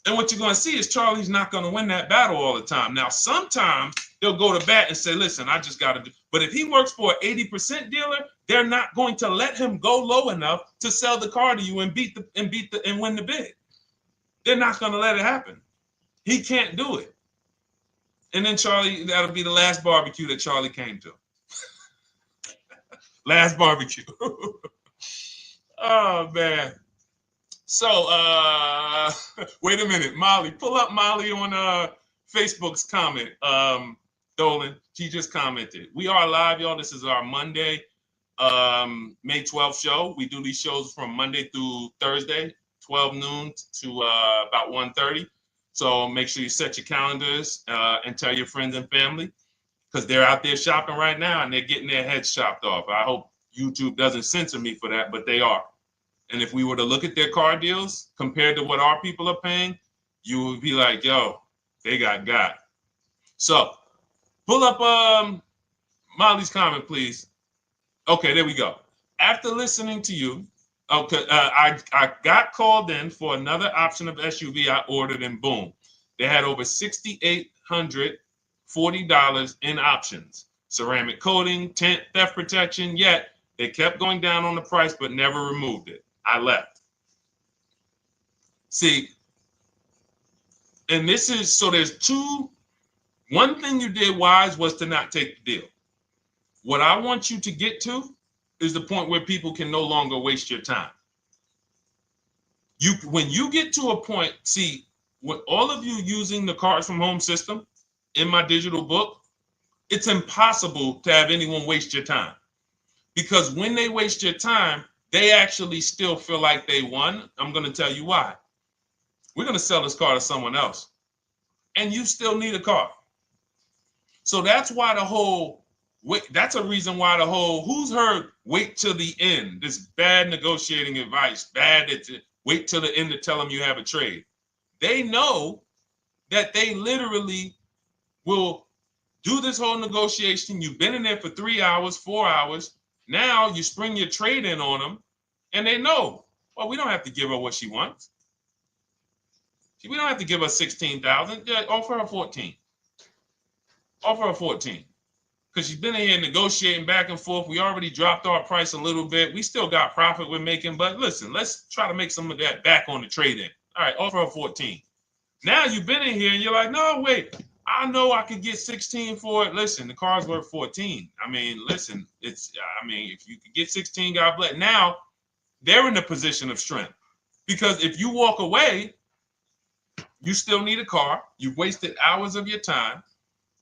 And what you're going to see is Charlie's not going to win that battle all the time. Now, sometimes they'll go to bat and say, listen, I just got to do. But if he works for an 80% dealer, they're not going to let him go low enough to sell the car to you and win the bid. They're not going to let it happen. He can't do it. And then Charlie, that'll be the last barbecue that Charlie came to. Last barbecue. Oh, man. So, wait a minute, Molly. Pull up Molly on Facebook's comment. Dolan, she just commented. We are live, y'all. This is our Monday, May 12th show. We do these shows from Monday through Thursday, 12 noon to about 1:30. So make sure you set your calendars and tell your friends and family, because they're out there shopping right now and they're getting their heads chopped off. I hope YouTube doesn't censor me for that, but they are. And if we were to look at their car deals compared to what our people are paying, you would be like, yo, they got. So pull up Molly's comment, please. Okay, there we go. After listening to you, okay, I got called in for another option of SUV I ordered, and boom, they had over $6,840 in options. Ceramic coating, tint, theft protection, yet they kept going down on the price but never removed it. I left. See, and this is, so there's one thing you did wise was to not take the deal. What I want you to get to is the point where people can no longer waste your time. When you get to a point, see, with all of you using the Cars from Home system in my digital book, it's impossible to have anyone waste your time. Because when they waste your time, they actually still feel like they won. I'm going to tell you why. We're going to sell this car to someone else, and you still need a car. So that's why that's a reason why who's heard wait till the end, this bad negotiating advice, wait till the end to tell them you have a trade. They know that they literally will do this whole negotiation. You've been in there for 3 hours, 4 hours. Now you spring your trade in on them, and they know, well, we don't have to give her what she wants. We don't have to give her 16,000. Yeah, offer her 14. Offer her 14. Because she's been in here negotiating back and forth. We already dropped our price a little bit. We still got profit we're making, but listen, let's try to make some of that back on the trade-in. All right, offer her 14. Now you've been in here and you're like, no, wait, I know I could get 16 for it. Listen, the car's worth 14. I mean, listen, if you could get 16, God bless. Now they're in a position of strength, because if you walk away, you still need a car. You've wasted hours of your time.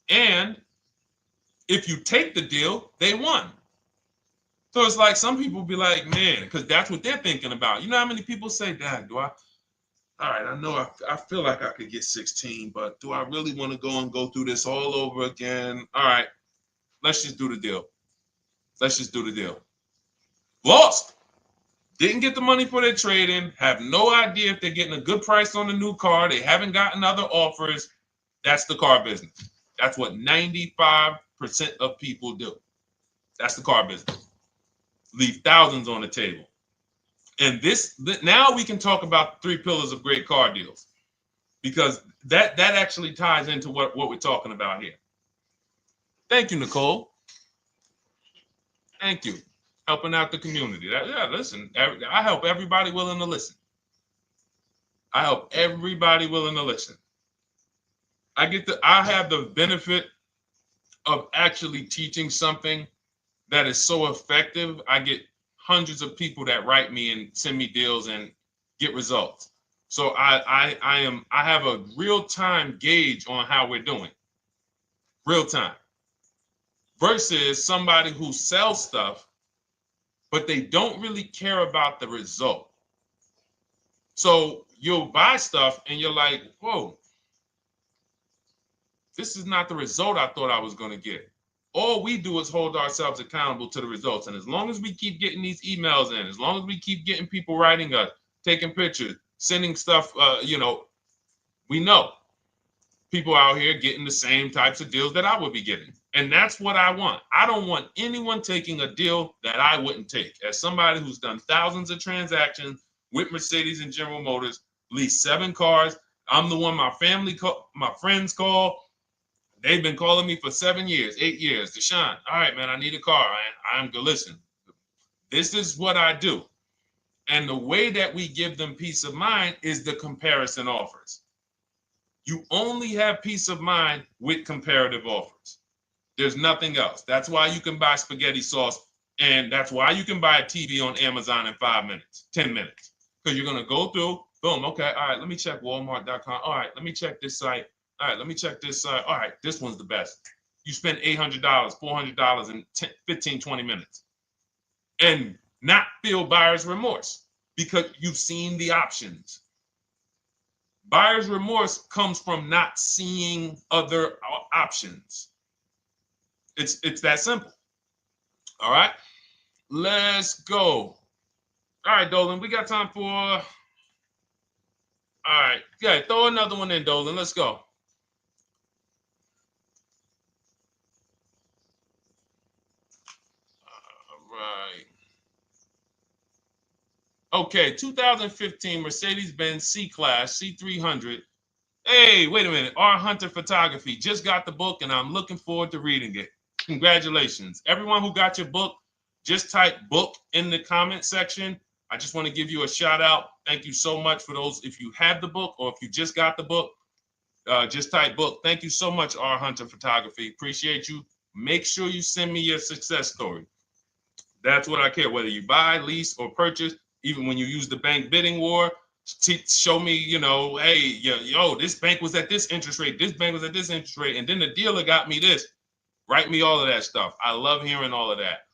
And if you take the deal, they won. So it's like some people be like, man, because that's what they're thinking about. You know how many people say, Dad, all right, I know I feel like I could get 16, but do I really want to go through this all over again? All right, let's just do the deal. Lost. Didn't get the money for their trade-in. Have no idea if they're getting a good price on the new car. They haven't gotten other offers. That's the car business. That's what 95% of people do. That's the car business. Leave thousands on the table. And now we can talk about 3 pillars of great car deals, because that actually ties into what we're talking about here. Thank you, Nicole. Thank you. Helping out the community. Listen, I help everybody willing to listen. I have the benefit of actually teaching something that is so effective. I get hundreds of people that write me and send me deals and get results. So I have a real-time gauge on how we're doing. Real time. Versus somebody who sells stuff, but they don't really care about the result. So you'll buy stuff and you're like, whoa, this is not the result I thought I was going to get. All we do is hold ourselves accountable to the results. And as long as we keep getting these emails in, as long as we keep getting people writing us, taking pictures, sending stuff, we know people out here getting the same types of deals that I would be getting. And that's what I want. I don't want anyone taking a deal that I wouldn't take. As somebody who's done thousands of transactions with Mercedes and General Motors, leased 7 cars. I'm the one my my friends call. They've been calling me for 7 years, 8 years. Deshone, all right, man, I need a car. I'm good. Listen, this is what I do. And the way that we give them peace of mind is the comparison offers. You only have peace of mind with comparative offers. There's nothing else. That's why you can buy spaghetti sauce, and that's why you can buy a TV on Amazon in 5 minutes, 10 minutes. Because you're going to go through, boom, okay, all right, let me check Walmart.com. All right, let me check this site. All right, let me check this site. All right, this one's the best. You spend $800, $400 in 15, 20 minutes. And not feel buyer's remorse because you've seen the options. Buyer's remorse comes from not seeing other options. It's that simple. All right, let's go. All right, Dolan, we got time for. All right, yeah, throw another one in, Dolan. Let's go. All right. Okay, 2015 Mercedes-Benz C-Class C300. Hey, wait a minute. R. Hunter Photography just got the book, and I'm looking forward to reading it. Congratulations. Everyone who got your book, just type book in the comment section. I just want to give you a shout out. Thank you so much for those. If you have the book or if you just got the book, just type book. Thank you so much, R. Hunter Photography. Appreciate you. Make sure you send me your success story. That's what I care, whether you buy, lease, or purchase. Even when you use the bank bidding war, show me, hey, yo, this bank was at this interest rate, this bank was at this interest rate, and then the dealer got me this. Write me all of that stuff. I love hearing all of that.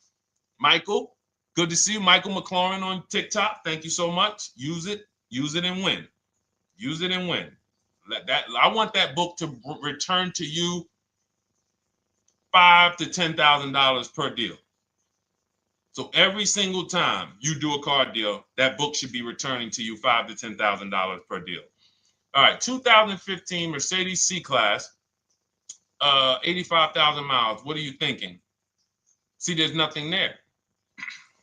Michael, good to see you. Michael McLaurin on TikTok. Thank you so much. Use it and win. Use it and win. I want that book to return to you $5,000 to $10,000 per deal. So every single time you do a car deal, that book should be returning to you $5,000 to $10,000 per deal. All right, 2015 Mercedes C-Class, 85,000 miles. What are you thinking? See, there's nothing there.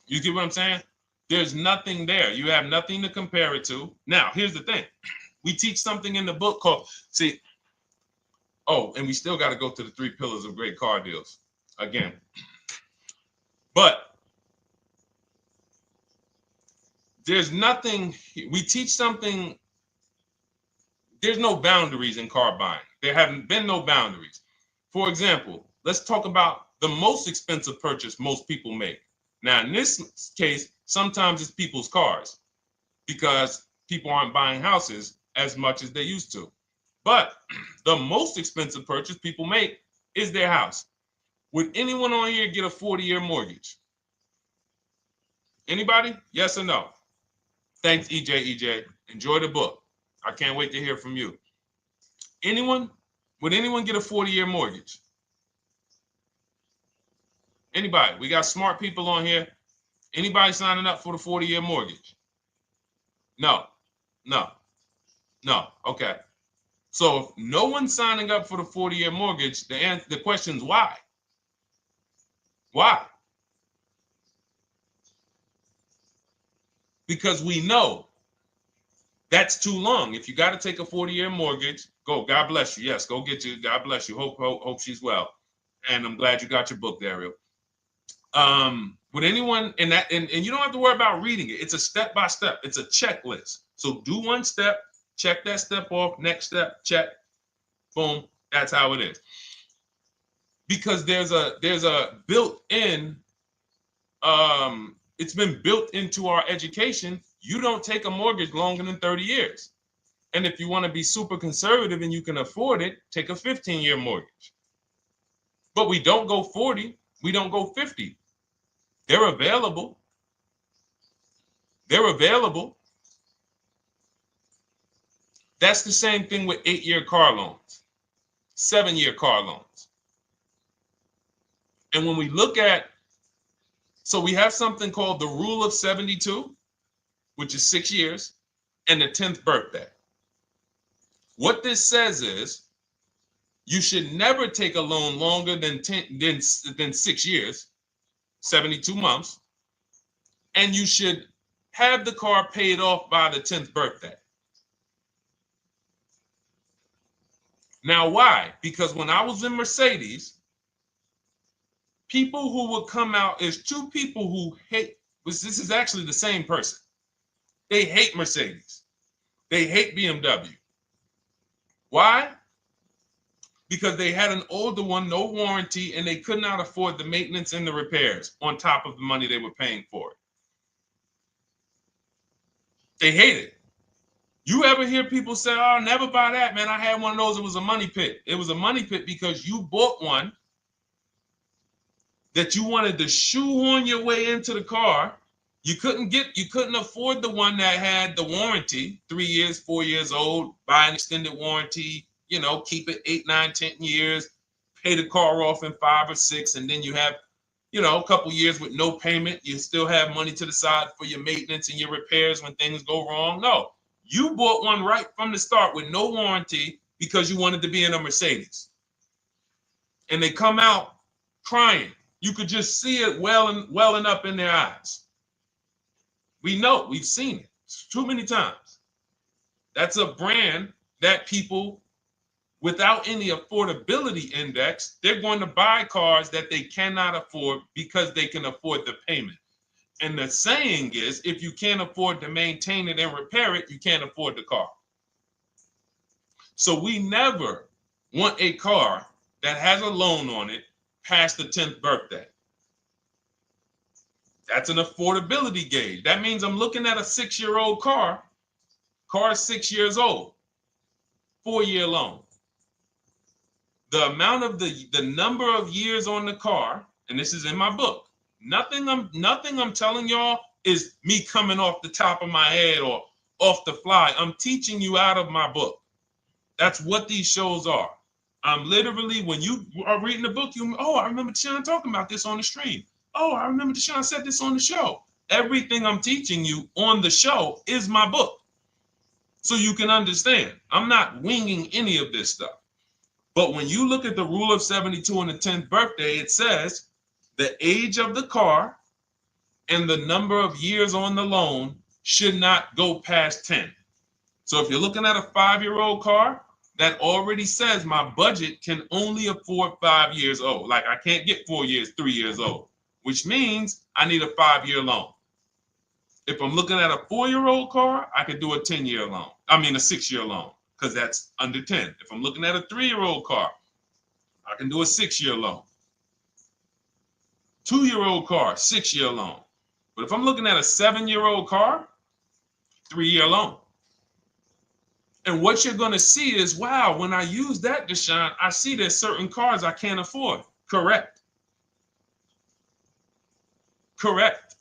You get what I'm saying? There's nothing there. You have nothing to compare it to. Now, here's the thing. We teach something in the book called, and we still got to go to the 3 pillars of great car deals again. But there's nothing, we teach something, there's no boundaries in car buying. There haven't been no boundaries. For example, let's talk about the most expensive purchase most people make. Now, in this case, sometimes it's people's cars because people aren't buying houses as much as they used to. But the most expensive purchase people make is their house. Would anyone on here get a 40-year mortgage? Anybody? Yes or no? Thanks, EJ. Enjoy the book. I can't wait to hear from you. Anyone? Would anyone get a 40-year mortgage? Anybody? We got smart people on here. Anybody signing up for the 40-year mortgage? No. Okay. So if no one's signing up for the 40-year mortgage, the question is why? Why? Because we know that's too long. If you got to take a 40-year mortgage, go. God bless you. Yes, go get you. God bless you. Hope she's well. And I'm glad you got your book, Daryl. Would anyone, and you don't have to worry about reading it. It's a step by step. It's a checklist. So do one step, check that step off. Next step, check. Boom. That's how it is. Because there's a built-in. It's been built into our education. You don't take a mortgage longer than 30 years. And if you want to be super conservative and you can afford it, take a 15-year mortgage. But we don't go 40. We don't go 50. They're available. That's the same thing with 8-year car loans, 7-year car loans. And when we look at, so we have something called the rule of 72, which is 6 years. and the 10th birthday. What this says is you should never take a loan longer than 6 years, 72 months, and you should have the car paid off by the 10th birthday. Now, why? Because when I was in Mercedes, people who would come out is two people who hate, this is actually the same person. They hate Mercedes. They hate BMW. Why? Because they had an older one, no warranty, and they could not afford the maintenance and the repairs on top of the money they were paying for it. They hate it. You ever hear people say, oh, never buy that, man. I had one of those. It was a money pit. It was a money pit because you bought one that you wanted to shoehorn your way into the car. You couldn't afford the one that had the warranty, 3 years, 4 years old, buy an extended warranty, keep it 8, 9, 10 years, pay the car off in 5 or 6, and then you have, a couple years with no payment. You still have money to the side for your maintenance and your repairs when things go wrong. No, you bought one right from the start with no warranty because you wanted to be in a Mercedes. And they come out crying. You could just see it welling up in their eyes. We know, we've seen it too many times. That's a brand that people without any affordability index, they're going to buy cars that they cannot afford because they can afford the payment. And the saying is, if you can't afford to maintain it and repair it, you can't afford the car. So we never want a car that has a loan on it past the 10th birthday. That's an affordability gauge. That means I'm looking at a 6-year-old car. Car is 6 years old, 4-year loan. The amount of the number of years on the car, and this is in my book. Nothing I'm telling y'all is me coming off the top of my head or off the fly. I'm teaching you out of my book. That's what these shows are. I'm literally, when you are reading the book, I remember Deshone talking about this on the stream. Oh, I remember Deshone said this on the show. Everything I'm teaching you on the show is my book. So you can understand. I'm not winging any of this stuff. But when you look at the rule of 72 on the 10th birthday, it says the age of the car and the number of years on the loan should not go past 10. So if you're looking at a 5-year-old car, that already says my budget can only afford 5 years old. Like I can't get 4 years, 3 years old, which means I need a 5-year loan. If I'm looking at a 4-year-old car, I could do a 10-year loan. I mean a 6-year loan, because that's under 10. If I'm looking at a 3-year-old car, I can do a 6-year loan. 2-year-old car, 6-year loan. But if I'm looking at a 7-year-old car, 3-year loan. And what you're going to see is, wow, when I use that, Deshone, I see there's certain cars I can't afford. Correct. Correct.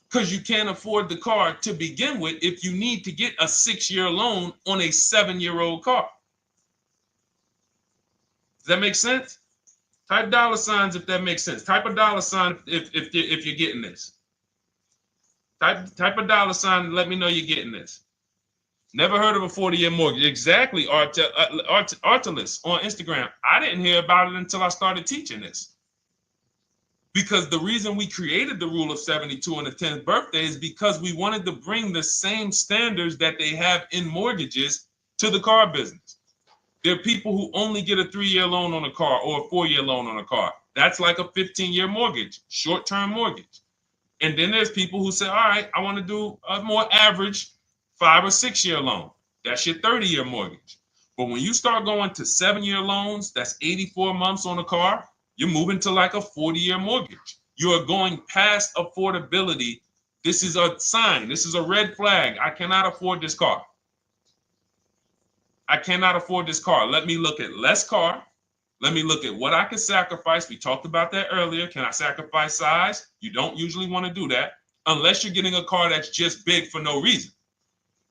Because you can't afford the car to begin with if you need to get a 6-year loan on a 7-year-old car. Does that make sense? Type $signs if that makes sense. Type a $sign if you're getting this. Type a $sign and let me know you're getting this. Never heard of a 40-year mortgage. Exactly, Artelis on Instagram. I didn't hear about it until I started teaching this. Because the reason we created the rule of 72 on the 10th birthday is because we wanted to bring the same standards that they have in mortgages to the car business. There are people who only get a 3-year loan on a car or a 4-year loan on a car. That's like a 15-year mortgage, short-term mortgage. And then there's people who say, all right, I want to do a more average 5 or 6-year loan. That's your 30-year mortgage. But when you start going to 7-year loans, that's 84 months on a car, you're moving to like a 40-year mortgage. You are going past affordability. This is a sign. This is a red flag. I cannot afford this car. I cannot afford this car. Let me look at less car. Let me look at what I can sacrifice. We talked about that earlier. Can I sacrifice size? You don't usually want to do that unless you're getting a car that's just big for no reason.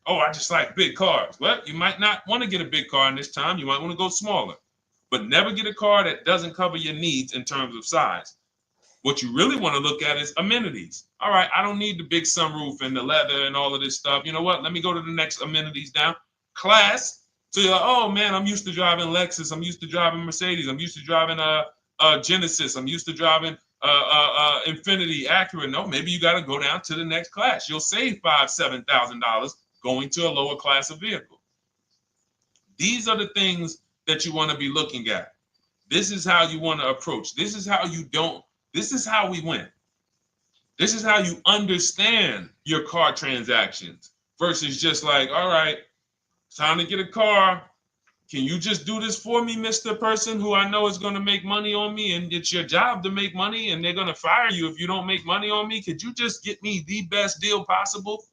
Oh, I just like big cars. Well, you might not want to get a big car in this time. You might want to go smaller. But never get a car that doesn't cover your needs in terms of size. What you really want to look at is amenities. All right, I don't need the big sunroof and the leather and all of this stuff. You know what? Let me go to the next amenities down. Class. So you're like, oh man, I'm used to driving Lexus. I'm used to driving Mercedes. I'm used to driving Genesis. I'm used to driving Infinity, Acura. No, maybe you got to go down to the next class. You'll save $5,000-$7,000 going to a lower class of vehicle. These are the things that you want to be looking at. This is how you want to approach. This is how you don't. This is how we win. This is how you understand your car transactions versus just like, all right, time to get a car. Can you just do this for me, Mr. Person who I know is going to make money on me, and it's your job to make money and they're going to fire you if you don't make money on me? Could you just get me the best deal possible?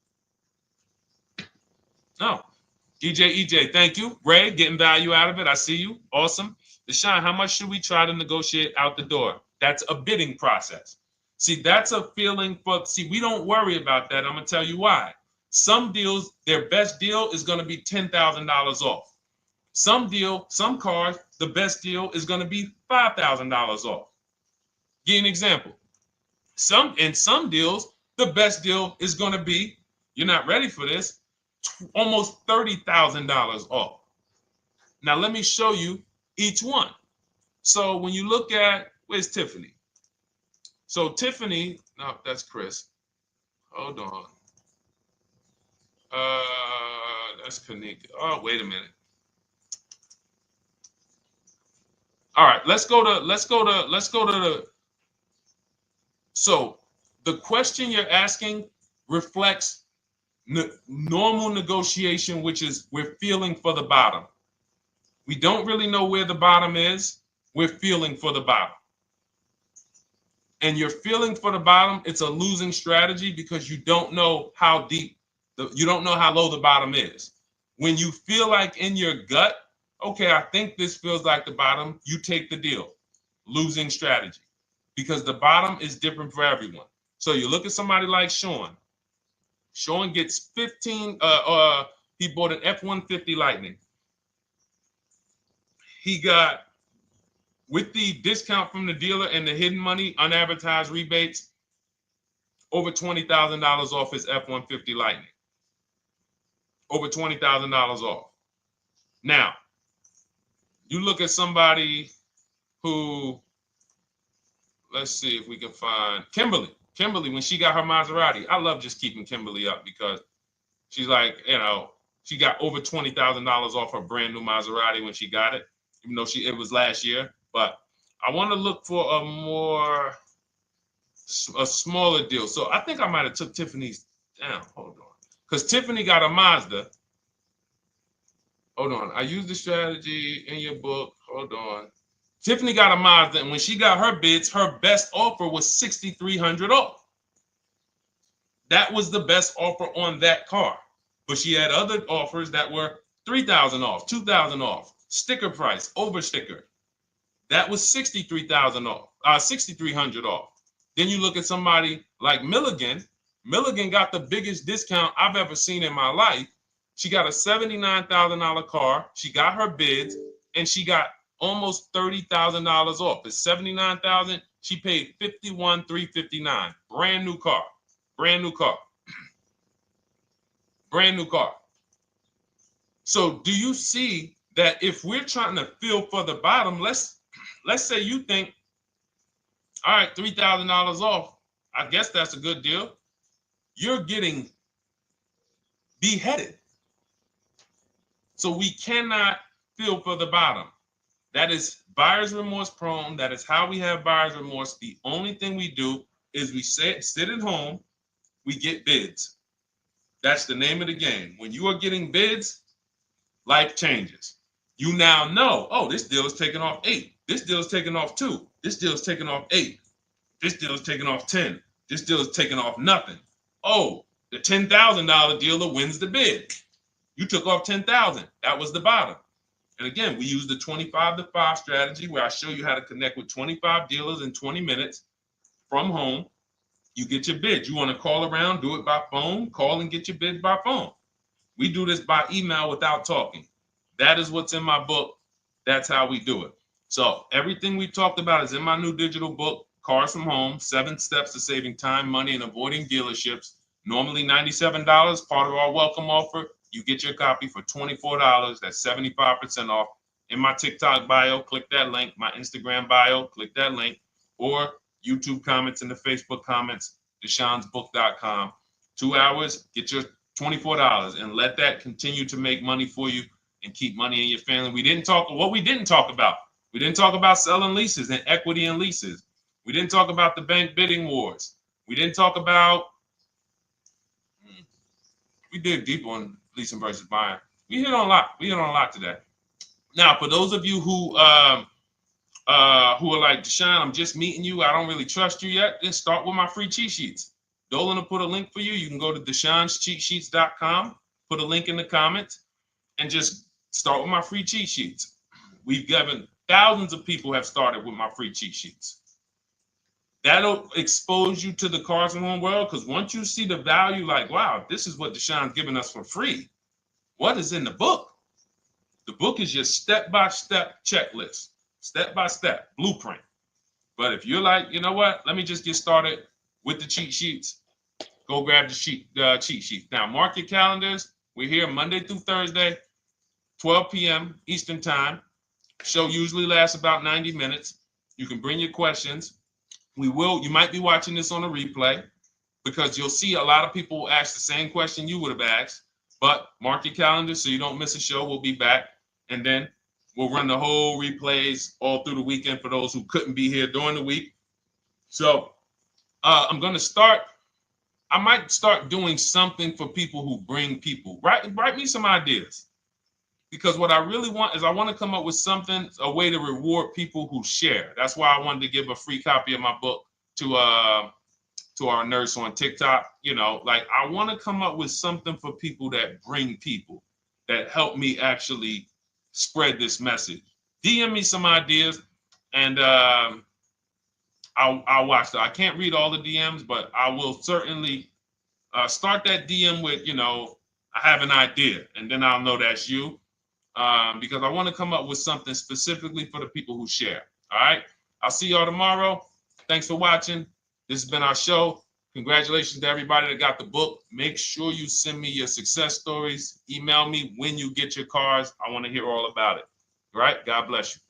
No. EJ, thank you. Ray, getting value out of it. I see you. Awesome. Deshone, how much should we try to negotiate out the door? That's a bidding process. See, that's a feeling for, see, we don't worry about that. I'm going to tell you why. Some deals, their best deal is going to be $10,000 off. Some cars, the best deal is going to be $5,000 off. Give you an example. In some deals, the best deal is going to be, you're not ready for this, almost $30,000 off. Now, let me show you each one. So when you look at, where's Tiffany? So Tiffany, no, that's Chris. Hold on. That's Kanika. Oh, wait a minute. All right, let's go to the, so the question you're asking reflects normal negotiation, which is we're feeling for the bottom. We don't really know where the bottom is. We're feeling for the bottom. And you're feeling for the bottom, it's a losing strategy because you don't know how deep, you don't know how low the bottom is. When you feel like in your gut, okay, I think this feels like the bottom, you take the deal. Losing strategy. Because the bottom is different for everyone. So you look at somebody like Sean. Sean gets 15, he bought an F-150 Lightning. He got, with the discount from the dealer and the hidden money, unadvertised rebates, over $20,000 off his F-150 Lightning. Over $20,000 off. Now, you look at somebody who, let's see if we can find Kimberly. Kimberly, when she got her Maserati, I love just keeping Kimberly up because she's like, you know, she got over $20,000 off her brand new Maserati when she got it, even though it was last year. But I want to look for a smaller deal. So I think I might have took Tiffany's down. Hold on. Because Tiffany got a Mazda. Hold on. I used the strategy in your book. Hold on. Tiffany got a Mazda, and when she got her bids, her best offer was $6,300 off. That was the best offer on that car. But she had other offers that were $3,000 off, $2,000 off, sticker price, over sticker. That was $63,000 off, $6,300 off. Then you look at somebody like Milligan. Milligan got the biggest discount I've ever seen in my life. She got a $79,000 car. She got her bids, and she got almost $30,000 off. It's $79,000. She paid $51,359. Brand new car. Brand new car. Brand new car. So do you see that if we're trying to feel for the bottom, let's say you think, all right, $3,000 off. I guess that's a good deal. You're getting beheaded. So we cannot feel for the bottom. That is buyer's remorse prone. That is how we have buyer's remorse. The only thing we do is we sit at home, we get bids. That's the name of the game. When you are getting bids, life changes. You now know, oh, this deal is taking off 8. This deal is taking off 2. This deal is taking off 8. This deal is taking off 10. This deal is taking off nothing. Oh, the $10,000 dealer wins the bid. You took off $10,000. That was the bottom. And again, we use the 25-to-5 strategy where I show you how to connect with 25 dealers in 20 minutes from home. You get your bids. You want to call around, do it by phone, call and get your bids by phone. We do this by email without talking. That is what's in my book. That's how we do it. So everything we talked about is in my new digital book. Cars from Home, 7 Steps to Saving Time, Money, and Avoiding Dealerships. Normally $97, part of our welcome offer. You get your copy for $24. That's 75% off. In my TikTok bio, click that link. My Instagram bio, click that link. Or YouTube comments in the Facebook comments, deshonsbook.com. 2 hours, get your $24 and let that continue to make money for you and keep money in your family. We didn't talk about. We didn't talk about selling leases and equity in leases. We didn't talk about the bank bidding wars. We didn't talk about, we dig deep on leasing versus buying. We hit on a lot. We hit on a lot today. Now, for those of you who are like, Deshone, I'm just meeting you, I don't really trust you yet, then start with my free cheat sheets. Dolan will put a link for you. You can go to DeshonesCheatSheets.com, put a link in the comments, and just start with my free cheat sheets. We've given thousands of people have started with my free cheat sheets. That'll expose you to the Cars from Home world, because once you see the value, like, wow, this is what Deshone's giving us for free. What is in the book? The book is your step-by-step checklist, step-by-step blueprint. But if you're like, you know what, let me just get started with the cheat sheets, go grab the cheat sheet. Now, mark your calendars. We're here Monday through Thursday, 12 p.m. Eastern Time. Show usually lasts about 90 minutes. You can bring your questions. You might be watching this on a replay, because you'll see a lot of people ask the same question you would have asked. But mark your calendar so you don't miss a show. We'll be back, and then we'll run the whole replays all through the weekend for those who couldn't be here during the week. So I'm going to start. I might start doing something for people who bring people. Write me some ideas, because what I really want is I want to come up with something, a way to reward people who share. That's why I wanted to give a free copy of my book to our nurse on TikTok. You know, like, I want to come up with something for people that bring people, that help me actually spread this message. DM me some ideas, and I'll watch that. I can't read all the DMs, but I will certainly start that DM with, you know, I have an idea, and then I'll know that's you, because I want to come up with something specifically for the people who share. All right. I'll see y'all tomorrow. Thanks for watching. This has been our show. Congratulations to everybody that got the book. Make sure you send me your success stories. Email me when you get your cars. I want to hear all about it. All right. God bless you.